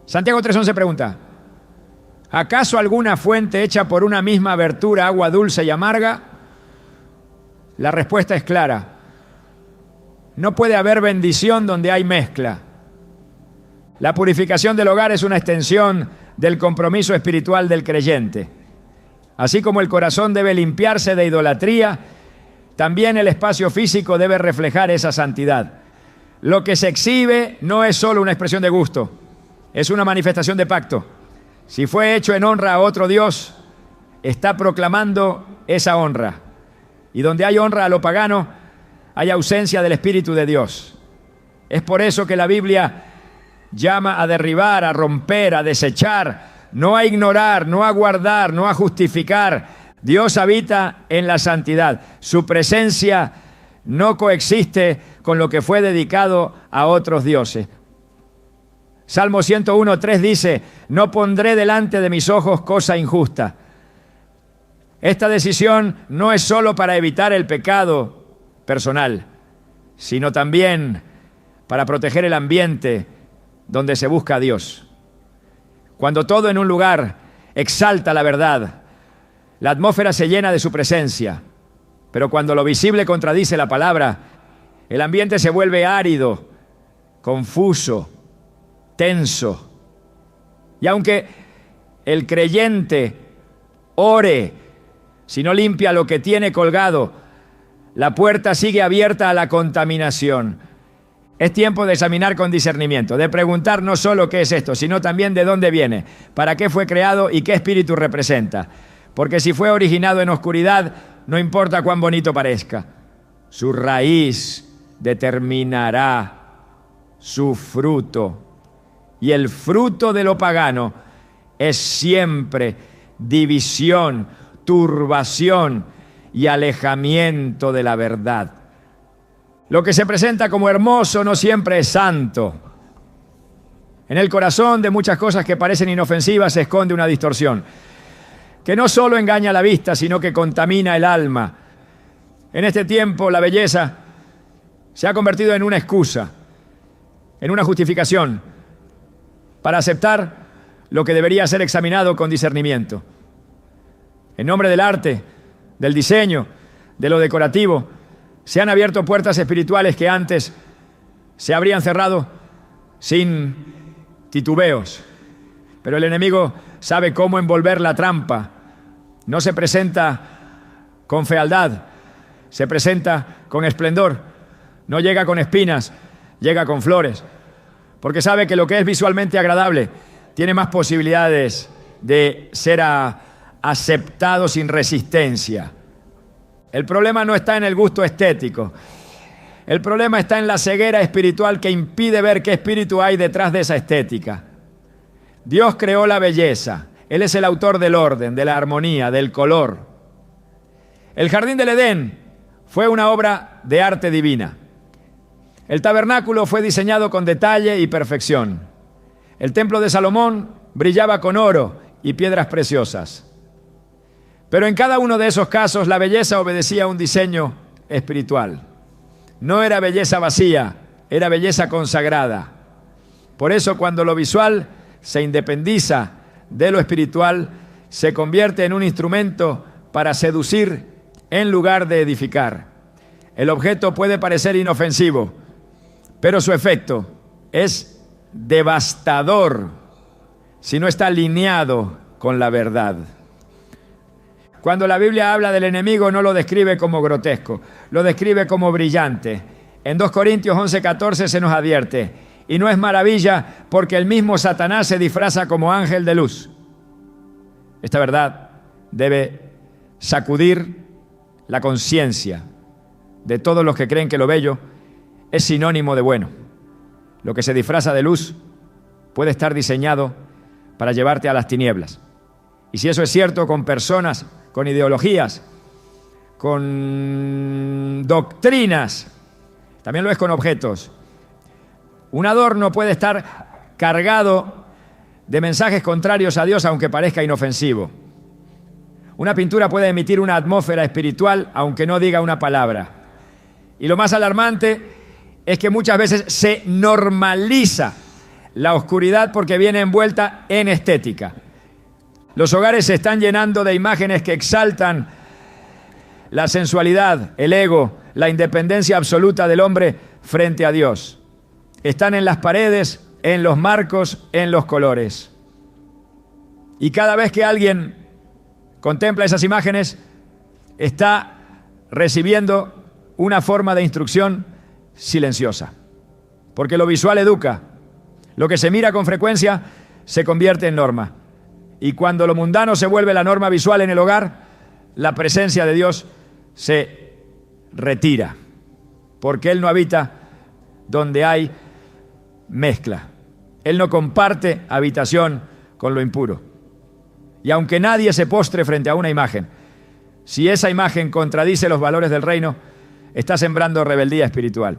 Santiago 3:11 pregunta: ¿acaso alguna fuente hecha por una misma abertura, agua dulce y amarga? La respuesta es clara. No puede haber bendición donde hay mezcla. La purificación del hogar es una extensión del compromiso espiritual del creyente. Así como el corazón debe limpiarse de idolatría, también el espacio físico debe reflejar esa santidad. Lo que se exhibe no es solo una expresión de gusto, es una manifestación de pacto. Si fue hecho en honra a otro Dios, está proclamando esa honra. Y donde hay honra a lo pagano, hay ausencia del Espíritu de Dios. Es por eso que la Biblia llama a derribar, a romper, a desechar, no a ignorar, no a guardar, no a justificar. Dios habita en la santidad. Su presencia no coexiste con lo que fue dedicado a otros dioses. Salmo 101:3 dice: no pondré delante de mis ojos cosa injusta. Esta decisión no es solo para evitar el pecado personal, sino también para proteger el ambiente donde se busca a Dios. Cuando todo en un lugar exalta la verdad, la atmósfera se llena de su presencia, pero cuando lo visible contradice la palabra, el ambiente se vuelve árido, confuso, tenso. Y aunque el creyente ore, si no limpia lo que tiene colgado, la puerta sigue abierta a la contaminación. Es tiempo de examinar con discernimiento, de preguntar no solo qué es esto, sino también de dónde viene, para qué fue creado y qué espíritu representa. Porque si fue originado en oscuridad, no importa cuán bonito parezca, su raíz determinará su fruto. Y el fruto de lo pagano es siempre división, turbación y alejamiento de la verdad. Lo que se presenta como hermoso no siempre es santo. En el corazón de muchas cosas que parecen inofensivas se esconde una distorsión, que no solo engaña la vista, sino que contamina el alma. En este tiempo la belleza se ha convertido en una excusa, en una justificación, para aceptar lo que debería ser examinado con discernimiento. En nombre del arte, del diseño, de lo decorativo, se han abierto puertas espirituales que antes se habrían cerrado sin titubeos. Pero el enemigo sabe cómo envolver la trampa. No se presenta con fealdad, se presenta con esplendor. No llega con espinas, llega con flores. Porque sabe que lo que es visualmente agradable tiene más posibilidades de ser aceptado sin resistencia. El problema no está en el gusto estético. El problema está en la ceguera espiritual que impide ver qué espíritu hay detrás de esa estética. Dios creó la belleza. Él es el autor del orden, de la armonía, del color. El jardín del Edén fue una obra de arte divina. El tabernáculo fue diseñado con detalle y perfección. El templo de Salomón brillaba con oro y piedras preciosas. Pero en cada uno de esos casos la belleza obedecía a un diseño espiritual. No era belleza vacía, era belleza consagrada. Por eso cuando lo visual se independiza de lo espiritual, se convierte en un instrumento para seducir en lugar de edificar. El objeto puede parecer inofensivo, pero su efecto es devastador si no está alineado con la verdad. Cuando la Biblia habla del enemigo, no lo describe como grotesco, lo describe como brillante. En 2 Corintios 11:14 se nos advierte: y no es maravilla porque el mismo Satanás se disfraza como ángel de luz. Esta verdad debe sacudir la conciencia de todos los que creen que lo bello es sinónimo de bueno. Lo que se disfraza de luz puede estar diseñado para llevarte a las tinieblas. Y si eso es cierto con personas, con ideologías, con doctrinas, también lo es con objetos. Un adorno puede estar cargado de mensajes contrarios a Dios, aunque parezca inofensivo. Una pintura puede emitir una atmósfera espiritual, aunque no diga una palabra. Y lo más alarmante es que muchas veces se normaliza la oscuridad porque viene envuelta en estética. Los hogares se están llenando de imágenes que exaltan la sensualidad, el ego, la independencia absoluta del hombre frente a Dios. Están en las paredes, en los marcos, en los colores. Y cada vez que alguien contempla esas imágenes, está recibiendo una forma de instrucción silenciosa. Porque lo visual educa. Lo que se mira con frecuencia se convierte en norma. Y cuando lo mundano se vuelve la norma visual en el hogar, la presencia de Dios se retira. Porque Él no habita donde hay mezcla. Él no comparte habitación con lo impuro. Y aunque nadie se postre frente a una imagen, si esa imagen contradice los valores del reino, está sembrando rebeldía espiritual.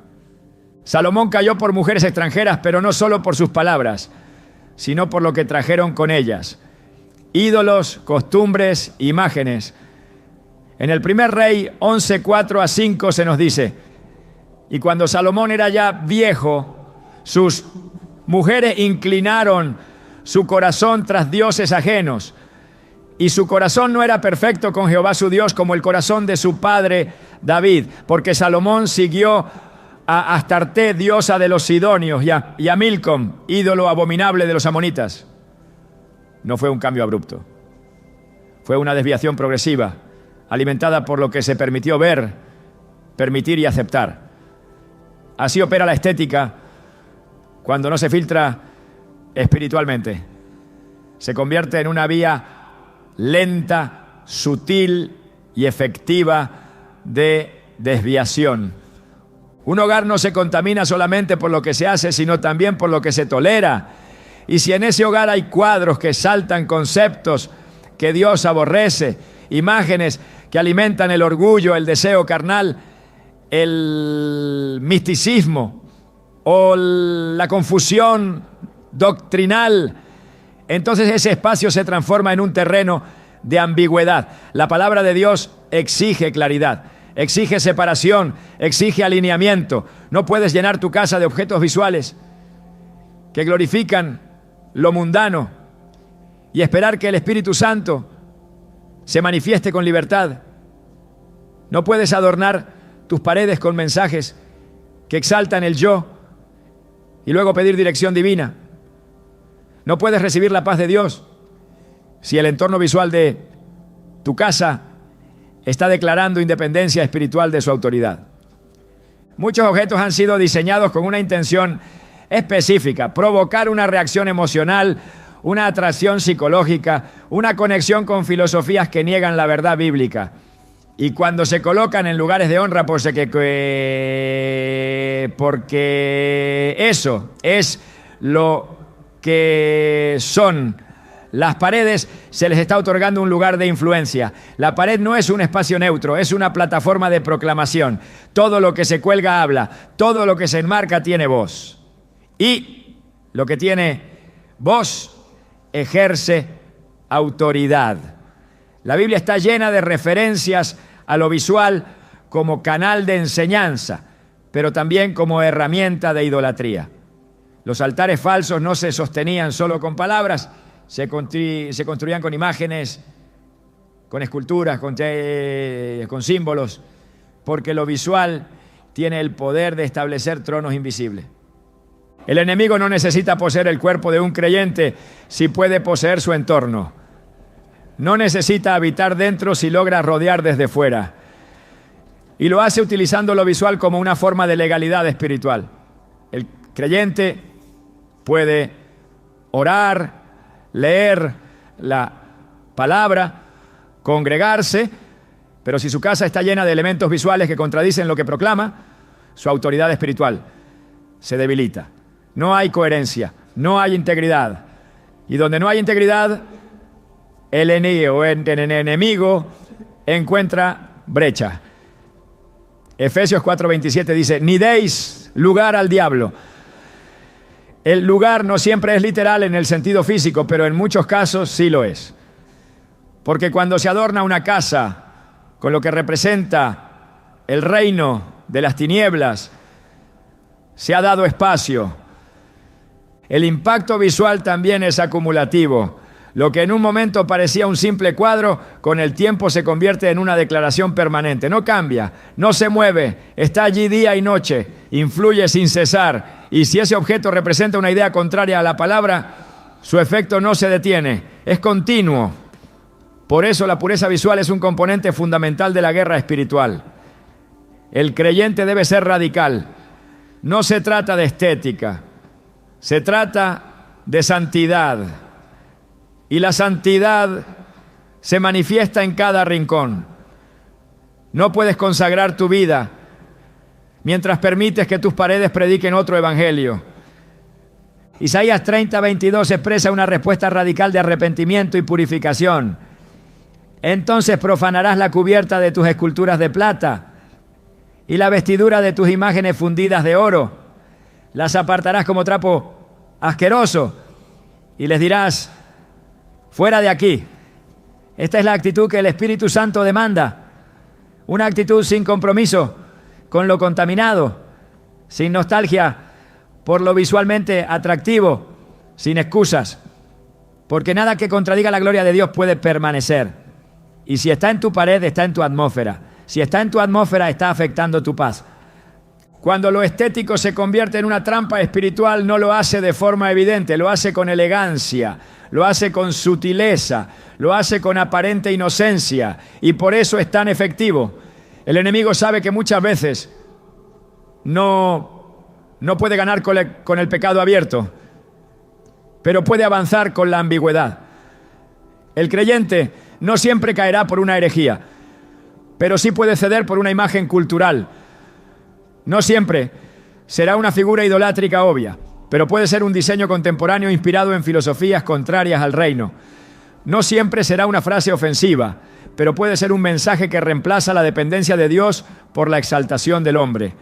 Salomón cayó por mujeres extranjeras, pero no solo por sus palabras, sino por lo que trajeron con ellas. Ídolos, costumbres, imágenes. En el primer Rey 11:4-5 se nos dice: y cuando Salomón era ya viejo, sus mujeres inclinaron su corazón tras dioses ajenos. Y su corazón no era perfecto con Jehová su Dios como el corazón de su padre David, porque Salomón siguió a Astarte, diosa de los sidonios, y a Milcom, ídolo abominable de los amonitas. No fue un cambio abrupto. Fue una desviación progresiva, alimentada por lo que se permitió ver, permitir y aceptar. Así opera la estética cuando no se filtra espiritualmente. Se convierte en una vía lenta, sutil y efectiva de desviación. Un hogar no se contamina solamente por lo que se hace, sino también por lo que se tolera. Y si en ese hogar hay cuadros que exaltan conceptos que Dios aborrece, imágenes que alimentan el orgullo, el deseo carnal, el misticismo o la confusión doctrinal, entonces ese espacio se transforma en un terreno de ambigüedad. La palabra de Dios exige claridad, exige separación, exige alineamiento. No puedes llenar tu casa de objetos visuales que glorifican lo mundano y esperar que el Espíritu Santo se manifieste con libertad. No puedes adornar tus paredes con mensajes que exaltan el yo y luego pedir dirección divina. No puedes recibir la paz de Dios si el entorno visual de tu casa está declarando independencia espiritual de su autoridad. Muchos objetos han sido diseñados con una intención específica: provocar una reacción emocional, una atracción psicológica, una conexión con filosofías que niegan la verdad bíblica. Y cuando se colocan en lugares de honra, porque eso es lo que son las paredes, se les está otorgando un lugar de influencia. La pared no es un espacio neutro, es una plataforma de proclamación. Todo lo que se cuelga habla, todo lo que se enmarca tiene voz. Y lo que tiene voz ejerce autoridad. La Biblia está llena de referencias a lo visual como canal de enseñanza, pero también como herramienta de idolatría. Los altares falsos no se sostenían solo con palabras, se construían con imágenes, con esculturas, con símbolos, porque lo visual tiene el poder de establecer tronos invisibles. El enemigo no necesita poseer el cuerpo de un creyente si puede poseer su entorno. No necesita habitar dentro si logra rodear desde fuera. Y lo hace utilizando lo visual como una forma de legalidad espiritual. El creyente puede orar, leer la palabra, congregarse, pero si su casa está llena de elementos visuales que contradicen lo que proclama, su autoridad espiritual se debilita. No hay coherencia, no hay integridad. Y donde no hay integridad, el enemigo encuentra brecha. Efesios 4:27 dice: ni deis lugar al diablo. El lugar no siempre es literal en el sentido físico, pero en muchos casos sí lo es. Porque cuando se adorna una casa con lo que representa el reino de las tinieblas, se ha dado espacio. El impacto visual también es acumulativo. Lo que en un momento parecía un simple cuadro, con el tiempo se convierte en una declaración permanente. No cambia, no se mueve, está allí día y noche, influye sin cesar. Y si ese objeto representa una idea contraria a la palabra, su efecto no se detiene, es continuo. Por eso la pureza visual es un componente fundamental de la guerra espiritual. El creyente debe ser radical. No se trata de estética, se trata de santidad. Y la santidad se manifiesta en cada rincón. No puedes consagrar tu vida mientras permites que tus paredes prediquen otro evangelio. Isaías 30:22 expresa una respuesta radical de arrepentimiento y purificación. Entonces profanarás la cubierta de tus esculturas de plata y la vestidura de tus imágenes fundidas de oro. Las apartarás como trapo asqueroso y les dirás: fuera de aquí. Esta es la actitud que el Espíritu Santo demanda. Una actitud sin compromiso con lo contaminado, sin nostalgia por lo visualmente atractivo, sin excusas. Porque nada que contradiga la gloria de Dios puede permanecer. Y si está en tu pared, está en tu atmósfera. Si está en tu atmósfera, está afectando tu paz. Cuando lo estético se convierte en una trampa espiritual, no lo hace de forma evidente, lo hace con elegancia, lo hace con sutileza, lo hace con aparente inocencia, y por eso es tan efectivo. El enemigo sabe que muchas veces no puede ganar con el pecado abierto, pero puede avanzar con la ambigüedad. El creyente no siempre caerá por una herejía, pero sí puede ceder por una imagen cultural. No siempre será una figura idolátrica obvia, pero puede ser un diseño contemporáneo inspirado en filosofías contrarias al reino. No siempre será una frase ofensiva, pero puede ser un mensaje que reemplaza la dependencia de Dios por la exaltación del hombre.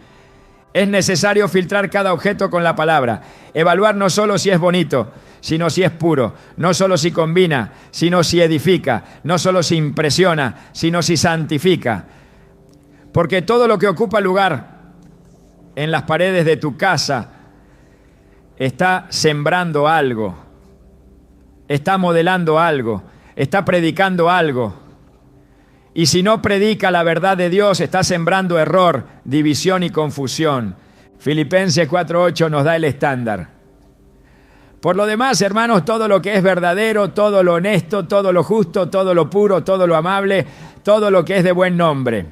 Es necesario filtrar cada objeto con la palabra, evaluar no solo si es bonito, sino si es puro, no solo si combina, sino si edifica, no solo si impresiona, sino si santifica. Porque todo lo que ocupa lugar en las paredes de tu casa está sembrando algo, está modelando algo, está predicando algo. Y si no predica la verdad de Dios, está sembrando error, división y confusión. Filipenses 4:8 nos da el estándar. Por lo demás, hermanos, todo lo que es verdadero, todo lo honesto, todo lo justo, todo lo puro, todo lo amable, todo lo que es de buen nombre.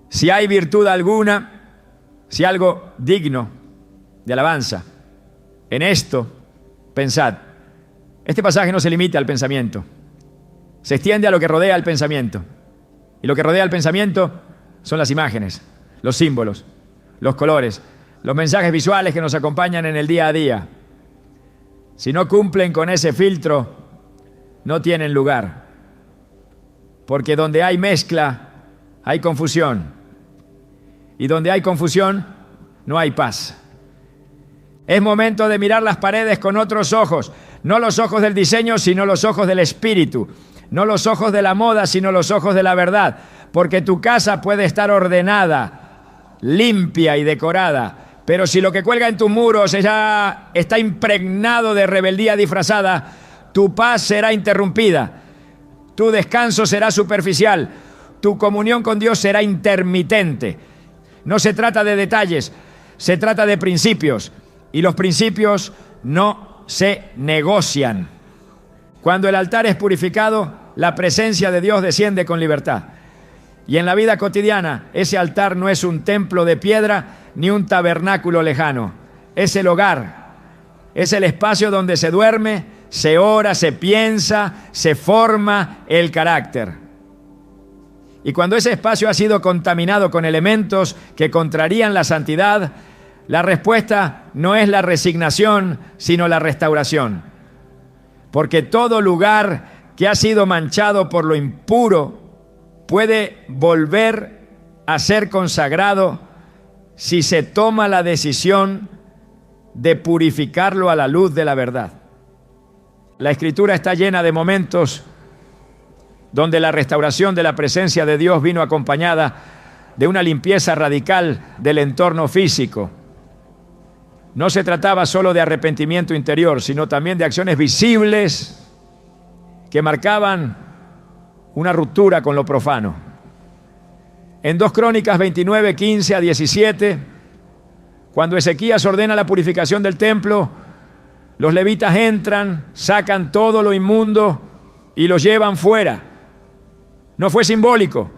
Si hay virtud alguna, si algo digno de alabanza, en esto pensad. Este pasaje no se limita al pensamiento, se extiende a lo que rodea al pensamiento. Y lo que rodea al pensamiento son las imágenes, los símbolos, los colores, los mensajes visuales que nos acompañan en el día a día. Si no cumplen con ese filtro, no tienen lugar. Porque donde hay mezcla, hay confusión. Y donde hay confusión, no hay paz. Es momento de mirar las paredes con otros ojos. No los ojos del diseño, sino los ojos del espíritu. No los ojos de la moda, sino los ojos de la verdad. Porque tu casa puede estar ordenada, limpia y decorada, pero si lo que cuelga en tus muros ya está impregnado de rebeldía disfrazada, tu paz será interrumpida, tu descanso será superficial, tu comunión con Dios será intermitente. No se trata de detalles, se trata de principios, y los principios no se negocian. Cuando el altar es purificado, la presencia de Dios desciende con libertad. Y en la vida cotidiana, ese altar no es un templo de piedra ni un tabernáculo lejano. Es el hogar, es el espacio donde se duerme, se ora, se piensa, se forma el carácter. Y cuando ese espacio ha sido contaminado con elementos que contrarían la santidad, la respuesta no es la resignación, sino la restauración. Porque todo lugar que ha sido manchado por lo impuro puede volver a ser consagrado si se toma la decisión de purificarlo a la luz de la verdad. La Escritura está llena de momentos donde la restauración de la presencia de Dios vino acompañada de una limpieza radical del entorno físico. No se trataba solo de arrepentimiento interior, sino también de acciones visibles que marcaban una ruptura con lo profano. En 2 Crónicas 29, 15 a 17, cuando Ezequías ordena la purificación del templo, los levitas entran, sacan todo lo inmundo y lo llevan fuera. No fue simbólico,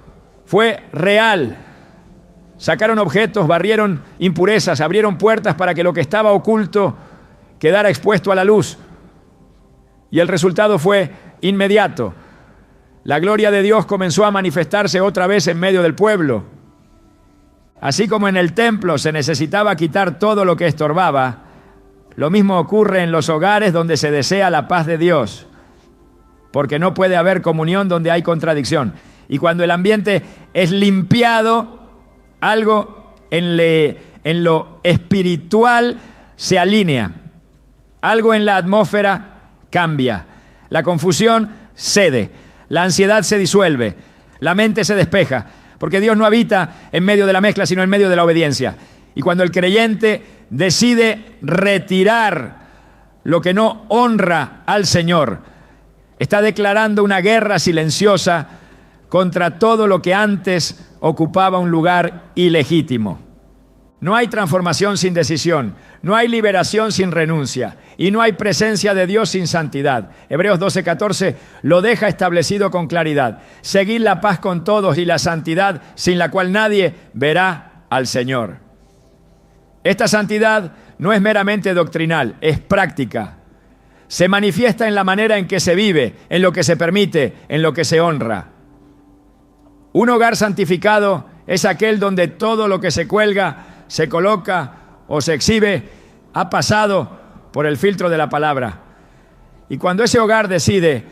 fue real. Sacaron objetos, barrieron impurezas, abrieron puertas para que lo que estaba oculto quedara expuesto a la luz. Y el resultado fue inmediato. La gloria de Dios comenzó a manifestarse otra vez en medio del pueblo. Así como en el templo se necesitaba quitar todo lo que estorbaba, lo mismo ocurre en los hogares donde se desea la paz de Dios, porque no puede haber comunión donde hay contradicción. Y cuando el ambiente es limpiado, algo en lo espiritual se alinea, algo en la atmósfera cambia, la confusión cede, la ansiedad se disuelve, la mente se despeja, porque Dios no habita en medio de la mezcla, sino en medio de la obediencia. Y cuando el creyente decide retirar lo que no honra al Señor, está declarando una guerra silenciosa contra todo lo que antes ocupaba un lugar ilegítimo. No hay transformación sin decisión, no hay liberación sin renuncia y no hay presencia de Dios sin santidad. Hebreos 12:14 lo deja establecido con claridad. Seguid la paz con todos y la santidad sin la cual nadie verá al Señor. Esta santidad no es meramente doctrinal, es práctica. Se manifiesta en la manera en que se vive, en lo que se permite, en lo que se honra. Un hogar santificado es aquel donde todo lo que se cuelga, se coloca o se exhibe ha pasado por el filtro de la palabra. Y cuando ese hogar decide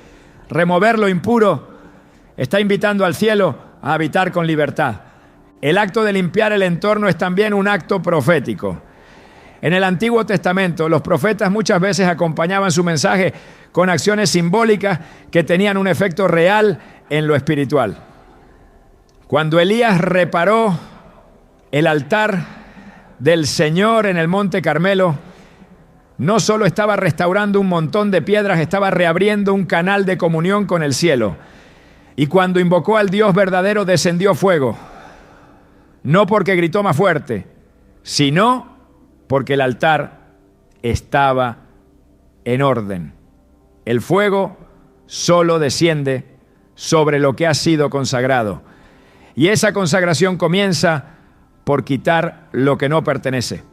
remover lo impuro, está invitando al cielo a habitar con libertad. El acto de limpiar el entorno es también un acto profético. En el Antiguo Testamento, los profetas muchas veces acompañaban su mensaje con acciones simbólicas que tenían un efecto real en lo espiritual. Cuando Elías reparó el altar del Señor en el Monte Carmelo, no solo estaba restaurando un montón de piedras, estaba reabriendo un canal de comunión con el cielo. Y cuando invocó al Dios verdadero, descendió fuego. No porque gritó más fuerte, sino porque el altar estaba en orden. El fuego solo desciende sobre lo que ha sido consagrado. Y esa consagración comienza por quitar lo que no pertenece.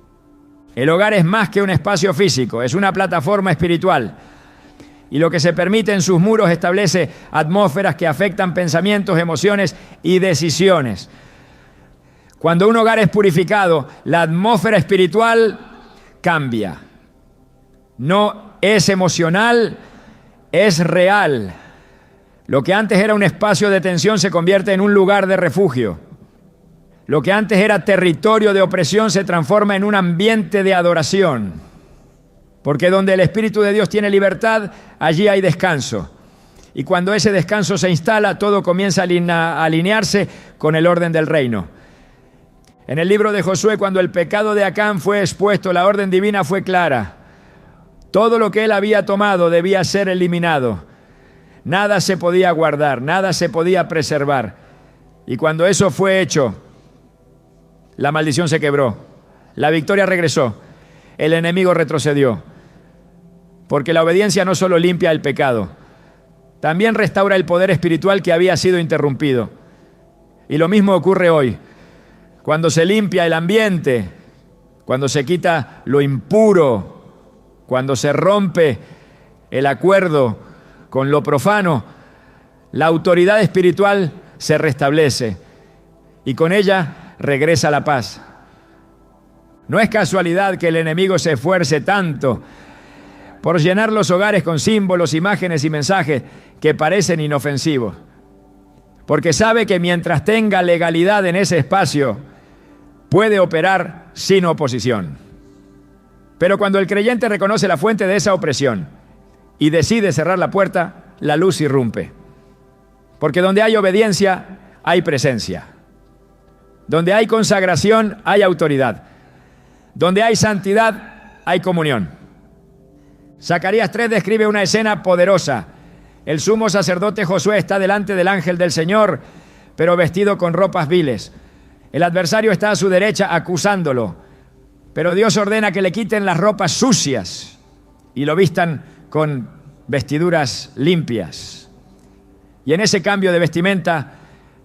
El hogar es más que un espacio físico, es una plataforma espiritual. Y lo que se permite en sus muros establece atmósferas que afectan pensamientos, emociones y decisiones. Cuando un hogar es purificado, la atmósfera espiritual cambia. No es emocional, es real. Lo que antes era un espacio de tensión se convierte en un lugar de refugio. Lo que antes era territorio de opresión se transforma en un ambiente de adoración. Porque donde el Espíritu de Dios tiene libertad, allí hay descanso. Y cuando ese descanso se instala, todo comienza a alinearse con el orden del reino. En el libro de Josué, cuando el pecado de Acán fue expuesto, la orden divina fue clara. Todo lo que él había tomado debía ser eliminado. Nada se podía guardar, nada se podía preservar. Y cuando eso fue hecho, la maldición se quebró, la victoria regresó, el enemigo retrocedió. Porque la obediencia no solo limpia el pecado, también restaura el poder espiritual que había sido interrumpido. Y lo mismo ocurre hoy. Cuando se limpia el ambiente, cuando se quita lo impuro, cuando se rompe el acuerdo con lo profano, la autoridad espiritual se restablece y con ella regresa la paz. No es casualidad que el enemigo se esfuerce tanto por llenar los hogares con símbolos, imágenes y mensajes que parecen inofensivos, porque sabe que mientras tenga legalidad en ese espacio, puede operar sin oposición. Pero cuando el creyente reconoce la fuente de esa opresión y decide cerrar la puerta, la luz irrumpe. Porque donde hay obediencia, hay presencia. Donde hay consagración, hay autoridad. Donde hay santidad, hay comunión. Zacarías 3 describe una escena poderosa. El sumo sacerdote Josué está delante del ángel del Señor, pero vestido con ropas viles. El adversario está a su derecha acusándolo, pero Dios ordena que le quiten las ropas sucias y lo vistan con vestiduras limpias. Y en ese cambio de vestimenta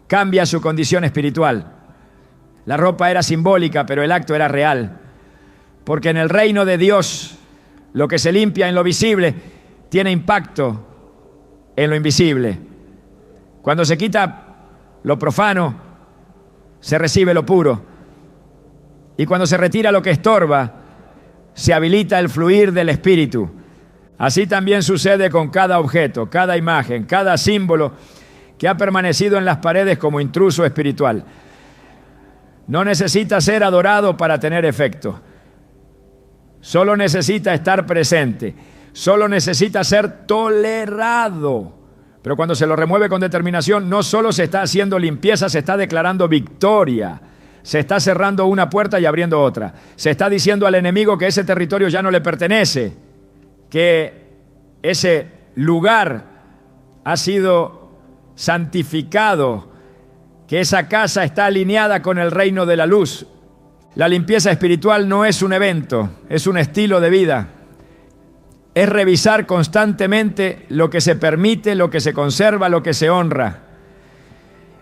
cambia su condición espiritual. La ropa era simbólica, pero el acto era real. Porque en el reino de Dios, lo que se limpia en lo visible tiene impacto en lo invisible. Cuando se quita lo profano, se recibe lo puro. Y cuando se retira lo que estorba, se habilita el fluir del Espíritu. Así también sucede con cada objeto, cada imagen, cada símbolo que ha permanecido en las paredes como intruso espiritual. No necesita ser adorado para tener efecto. Solo necesita estar presente. Solo necesita ser tolerado. Pero cuando se lo remueve con determinación, no solo se está haciendo limpieza, se está declarando victoria. Se está cerrando una puerta y abriendo otra. Se está diciendo al enemigo que ese territorio ya no le pertenece, que ese lugar ha sido santificado, que esa casa está alineada con el reino de la luz. La limpieza espiritual no es un evento, es un estilo de vida. Es revisar constantemente lo que se permite, lo que se conserva, lo que se honra.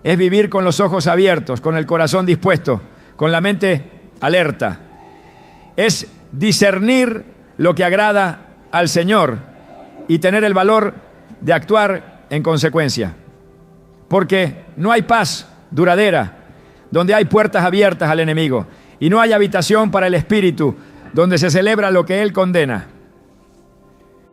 Es vivir con los ojos abiertos, con el corazón dispuesto, con la mente alerta. Es discernir lo que agrada al Señor y tener el valor de actuar en consecuencia. Porque no hay paz duradera donde hay puertas abiertas al enemigo y no hay habitación para el espíritu donde se celebra lo que él condena.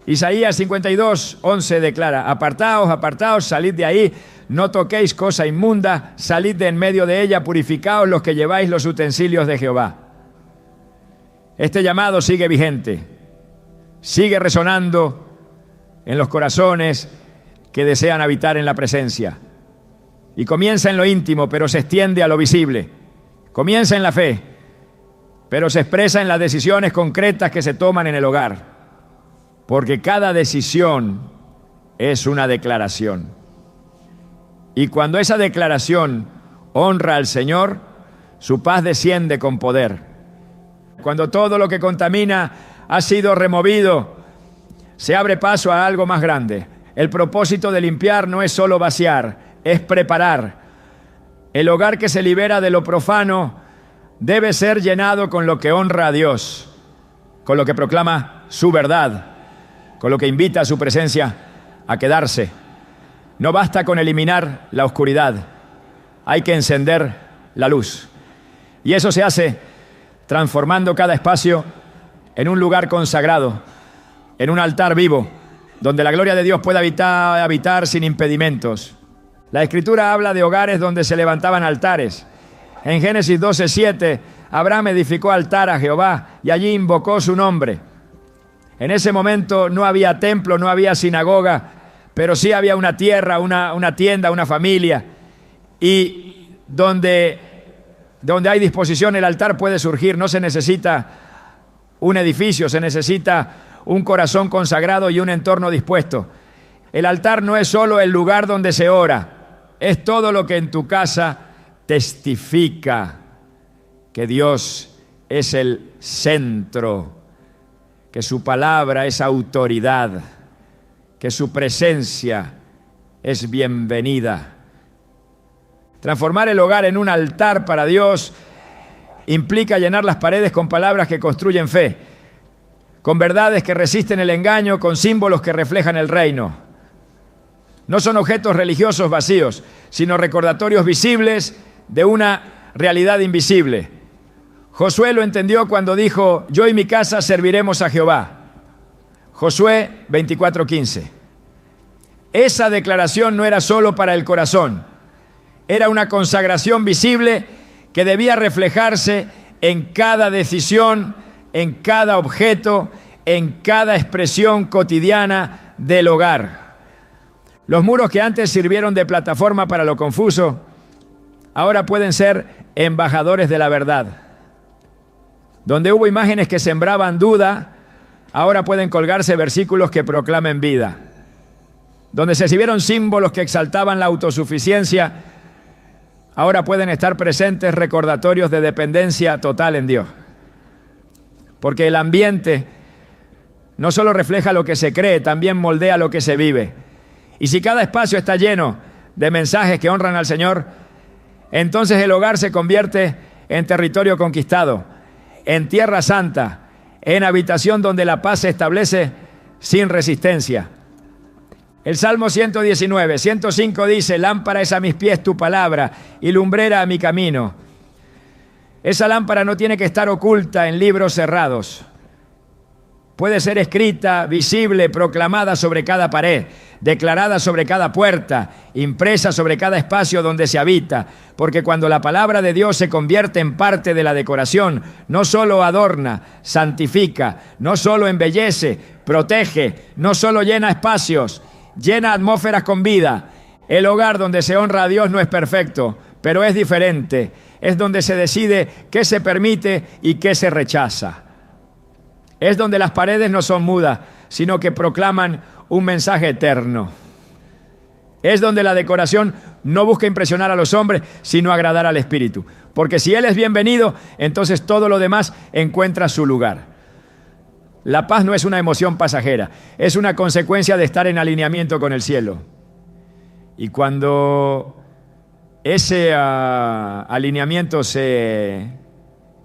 Isaías 52:11 declara: apartaos, apartaos, salid de ahí, no toquéis cosa inmunda, salid de en medio de ella, purificaos los que lleváis los utensilios de Jehová. Este llamado sigue vigente, sigue resonando en los corazones que desean habitar en la presencia. Y comienza en lo íntimo, pero se extiende a lo visible. Comienza en la fe, pero se expresa en las decisiones concretas que se toman en el hogar. Porque cada decisión es una declaración. Y cuando esa declaración honra al Señor, su paz desciende con poder. Cuando todo lo que contamina ha sido removido, se abre paso a algo más grande. El propósito de limpiar no es solo vaciar, es preparar. El hogar que se libera de lo profano debe ser llenado con lo que honra a Dios, con lo que proclama su verdad, con lo que invita a su presencia a quedarse. No basta con eliminar la oscuridad, hay que encender la luz. Y eso se hace transformando cada espacio en un lugar consagrado, en un altar vivo, donde la gloria de Dios pueda habitar sin impedimentos. La Escritura habla de hogares donde se levantaban altares. En Génesis 12:7, Abraham edificó altar a Jehová y allí invocó su nombre. En ese momento no había templo, no había sinagoga, pero sí había una tierra, una tienda, una familia. Y donde hay disposición, el altar puede surgir. No se necesita un edificio, se necesita un corazón consagrado y un entorno dispuesto. El altar no es solo el lugar donde se ora, es todo lo que en tu casa testifica que Dios es el centro, que su palabra es autoridad, que su presencia es bienvenida. Transformar el hogar en un altar para Dios implica llenar las paredes con palabras que construyen fe, con verdades que resisten el engaño, con símbolos que reflejan el reino. No son objetos religiosos vacíos, sino recordatorios visibles de una realidad invisible. Josué lo entendió cuando dijo: yo y mi casa serviremos a Jehová. Josué 24:15. Esa declaración no era solo para el corazón, era una consagración visible que debía reflejarse en cada decisión, en cada objeto, en cada expresión cotidiana del hogar. Los muros que antes sirvieron de plataforma para lo confuso, ahora pueden ser embajadores de la verdad. Donde hubo imágenes que sembraban duda, ahora pueden colgarse versículos que proclamen vida. Donde se exhibieron símbolos que exaltaban la autosuficiencia, ahora pueden estar presentes recordatorios de dependencia total en Dios. Porque el ambiente no solo refleja lo que se cree, también moldea lo que se vive. Y si cada espacio está lleno de mensajes que honran al Señor, entonces el hogar se convierte en territorio conquistado, en tierra santa, en habitación donde la paz se establece sin resistencia. El Salmo 119, 105 dice: lámpara es a mis pies tu palabra y lumbrera a mi camino. Esa lámpara no tiene que estar oculta en libros cerrados. Puede ser escrita, visible, proclamada sobre cada pared, declarada sobre cada puerta, impresa sobre cada espacio donde se habita, porque cuando la palabra de Dios se convierte en parte de la decoración, no solo adorna, santifica, no solo embellece, protege, no solo llena espacios, llena atmósferas con vida. El hogar donde se honra a Dios no es perfecto, pero es diferente. Es donde se decide qué se permite y qué se rechaza. Es donde las paredes no son mudas, sino que proclaman un mensaje eterno. Es donde la decoración no busca impresionar a los hombres, sino agradar al Espíritu. Porque si Él es bienvenido, entonces todo lo demás encuentra su lugar. La paz no es una emoción pasajera, es una consecuencia de estar en alineamiento con el cielo. Y cuando ese alineamiento se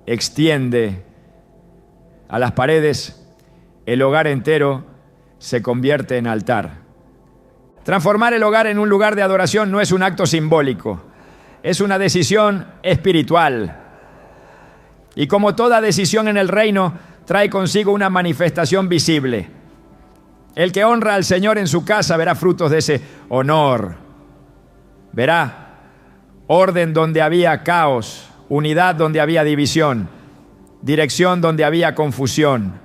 extiende a las paredes, el hogar entero se convierte en altar. Transformar el hogar en un lugar de adoración no es un acto simbólico, es una decisión espiritual. Y como toda decisión en el reino, trae consigo una manifestación visible. El que honra al Señor en su casa verá frutos de ese honor. Verá orden donde había caos, unidad donde había división, dirección donde había confusión.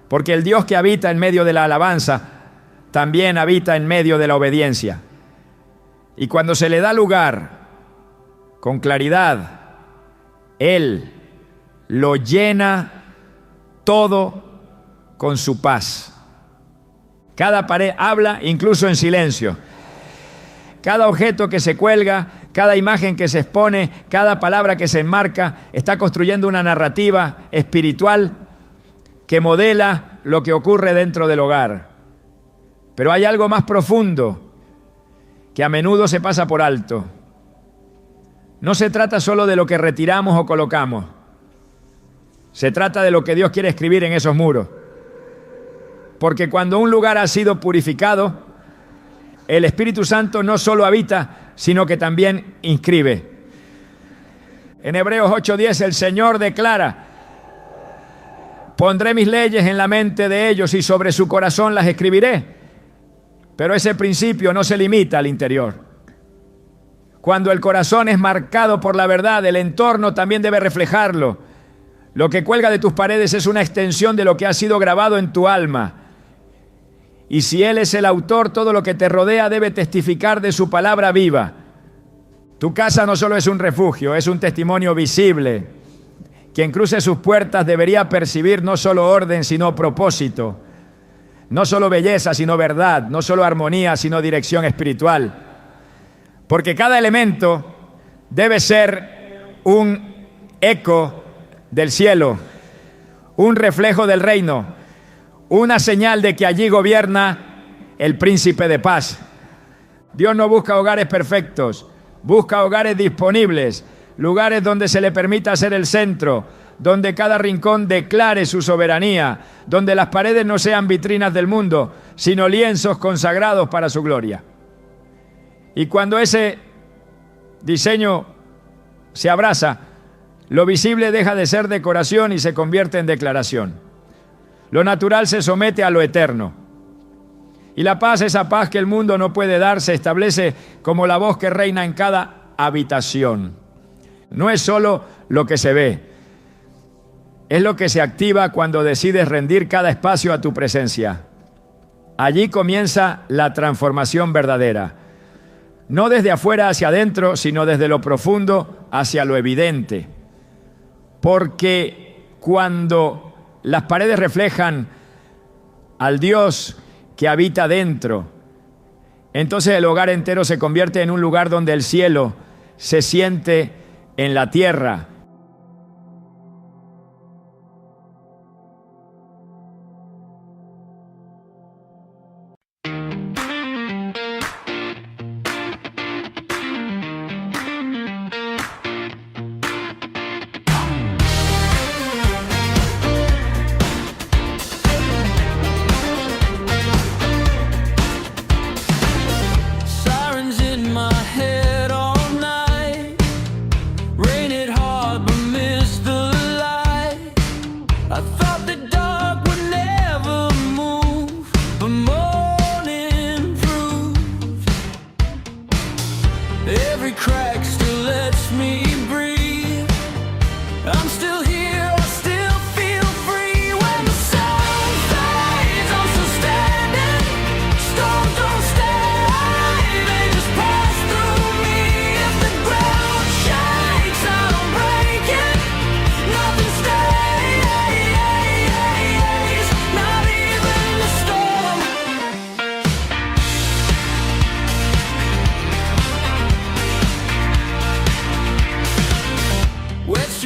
Porque el Dios que habita en medio de la alabanza también habita en medio de la obediencia. Y cuando se le da lugar con claridad, Él lo llena todo con su paz. Cada pared habla, incluso en silencio. Cada objeto que se cuelga, cada imagen que se expone, cada palabra que se enmarca, está construyendo una narrativa espiritual que modela lo que ocurre dentro del hogar. Pero hay algo más profundo que a menudo se pasa por alto. No se trata solo de lo que retiramos o colocamos. Se trata de lo que Dios quiere escribir en esos muros. Porque cuando un lugar ha sido purificado, el Espíritu Santo no solo habita, sino que también inscribe. En Hebreos 8:10 el Señor declara: pondré mis leyes en la mente de ellos y sobre su corazón las escribiré. Pero ese principio no se limita al interior. Cuando el corazón es marcado por la verdad, el entorno también debe reflejarlo. Lo que cuelga de tus paredes es una extensión de lo que ha sido grabado en tu alma. Y si Él es el autor, todo lo que te rodea debe testificar de su palabra viva. Tu casa no solo es un refugio, es un testimonio visible. Quien cruce sus puertas debería percibir no solo orden, sino propósito. No solo belleza, sino verdad. No solo armonía, sino dirección espiritual. Porque cada elemento debe ser un eco del cielo, un reflejo del reino, una señal de que allí gobierna el príncipe de paz. Dios no busca hogares perfectos, busca hogares disponibles, lugares donde se le permita ser el centro, donde cada rincón declare su soberanía, donde las paredes no sean vitrinas del mundo, sino lienzos consagrados para su gloria. Y cuando ese diseño se abraza, lo visible deja de ser decoración y se convierte en declaración. Lo natural se somete a lo eterno. Y la paz, esa paz que el mundo no puede dar, se establece como la voz que reina en cada habitación. No es solo lo que se ve, es lo que se activa cuando decides rendir cada espacio a tu presencia. Allí comienza la transformación verdadera. No desde afuera hacia adentro, sino desde lo profundo hacia lo evidente. Porque cuando las paredes reflejan al Dios que habita dentro, entonces el hogar entero se convierte en un lugar donde el cielo se siente en la tierra.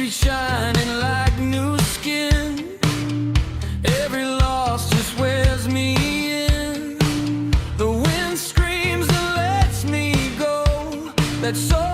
Shining like new skin. Every loss just wears me in. The wind screams and lets me go. That's so